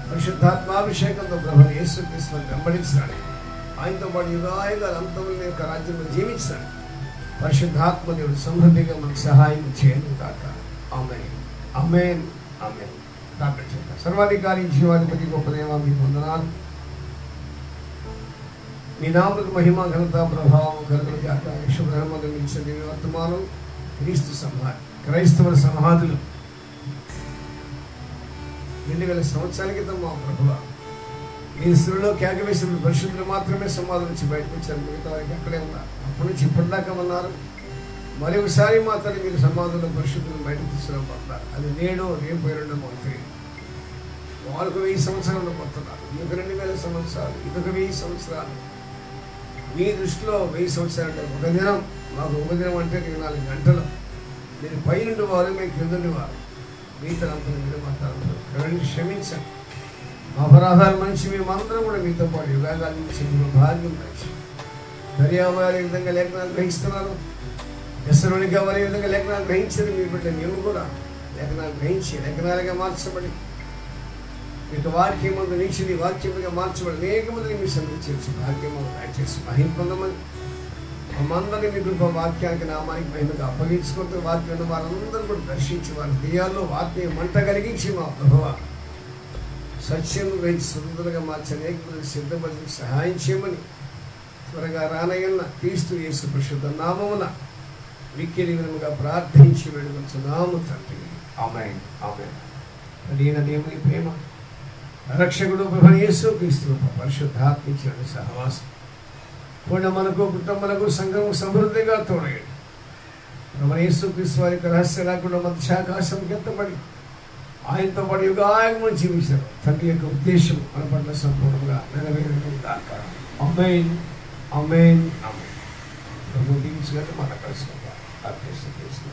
పరిశుద్ధాత్మాభిషేకంతో ప్రభువు యేసుక్రీస్తును వెంబడించాడు. ఆయనతో పాటు యుగాయుగాలు అంతముల యొక్క రాజ్యంలో జీవించాడు. పరిశుద్ధాత్మ దేవుడు సమృద్ధిగా మనకు సహాయం చేయను కాక. ఆమేన్, ఆమేన్, ఆమేన్. ప్రార్థన చేద్దాం. సర్వాధికారి జీవాధిపతి గొప్ప దేవా, మీకు వందనాలు. మీ నామకు మహిమ ఘనత ప్రభావం కలుగును గాక. శుభధర్మంగా నిలిచిన దేవి వర్తమానం క్రీస్తు సమాధి, క్రైస్తవుల సమాధులు 2000 సంవత్సరాల క్రితం మా ప్రభువ మీ స్త్రీలో కేక వేసిన పరిశుద్ధులు మాత్రమే సమాధి నుంచి బయటకు వచ్చారు. మిగతా వారికి అక్కడే ఉన్నారు. అప్పటి నుంచి ఇప్పటిదాకా ఉన్నారు. మరి ఒకసారి మాత్రం మీరు సమాధుల్లో పరిశుద్ధులను బయటకు తీసుకురాబడతారు. అది నేడు రేపు 2 మంత్రి వాళ్ళకు 1000 సంవత్సరాలు పడుతున్నారు. ఇదొక 2000 సంవత్సరాలు, ఇదొక 1000 సంవత్సరాలు. మీ దృష్టిలో 1000 సంవత్సరాలు అంటే ఒక దినం. మాకు ఒక దినం అంటే 24 గంటలు. మీరు పైనుండి వారు, మేము కిందండి వారు. మీ తలంపులు మీరు మాట్లాడుతున్నారు. క్షమించండి. మా అపరాధాల మనిషి మేమందరం కూడా మీతో పాటు యుగాల నుంచి భాగ్యం మనిషి. దర్యావారు ఏ విధంగా లేఖనాలు గ్రహిస్తున్నారు, దశలోనిగా వారు ఏ విధంగా లేఖనాలు గ్రహించారు. మీ బిడ్డ మేము కూడా లేఖనాలు గ్రహించి లేఖనాలుగా మార్చబడి మీకు వాక్యం ముందు నిలిచింది, వాక్యముగా మార్చబడి అనేక మందిని మీ సన్నిధి చేర్చి భాగ్యము దయచేసి మహిమ పొందమని మనందరినీ మీ కృప వాక్యానికి నామానికి మహిమగా అప్పగించుకుంటూ వాక్యం వారందరూ కూడా దర్శించి వారి హృదయాల్లో ఆత్మీయ మంట కలిగించి మా ప్రభువ సత్యం గ్రహించి సుందరంగా మార్చి అనేక మందిని సిద్ధపరిచి సహాయం చేయమని త్వరగా రానయ్యన్న క్రీస్తు యేసు పరిశుద్ధ నామమున మిక్కిలి విధముగా ప్రార్థించి వేడుకొంచున్నాము తండ్రి. ఆమేన్, ఆమేన్. అడిగిన దేవుని ప్రేమ, రక్షకుడు ప్రభు యేసు క్రీస్తు పరిశుద్ధాత్మ ఇచ్చిన సహవాసం కూడా మనకు కుటుంబాలకు సంఘము సమృద్ధిగా తోడేయండి. ప్రభు యేసు క్రీస్తు వారి రహస్య లేకుండా మధ్యాకాశం ఎత్తబడి ఆయనతో పాటు యుగాయము జీవించారు. తండ్రి యొక్క ఉద్దేశం మన పట్ల సంపూర్ణంగా నెరవేరడం కాక. ఆమేన్, ఆమేన్, ఆమేన్. ప్రభు దీవించగలిగి మన కలిసి అర్పిస్తూ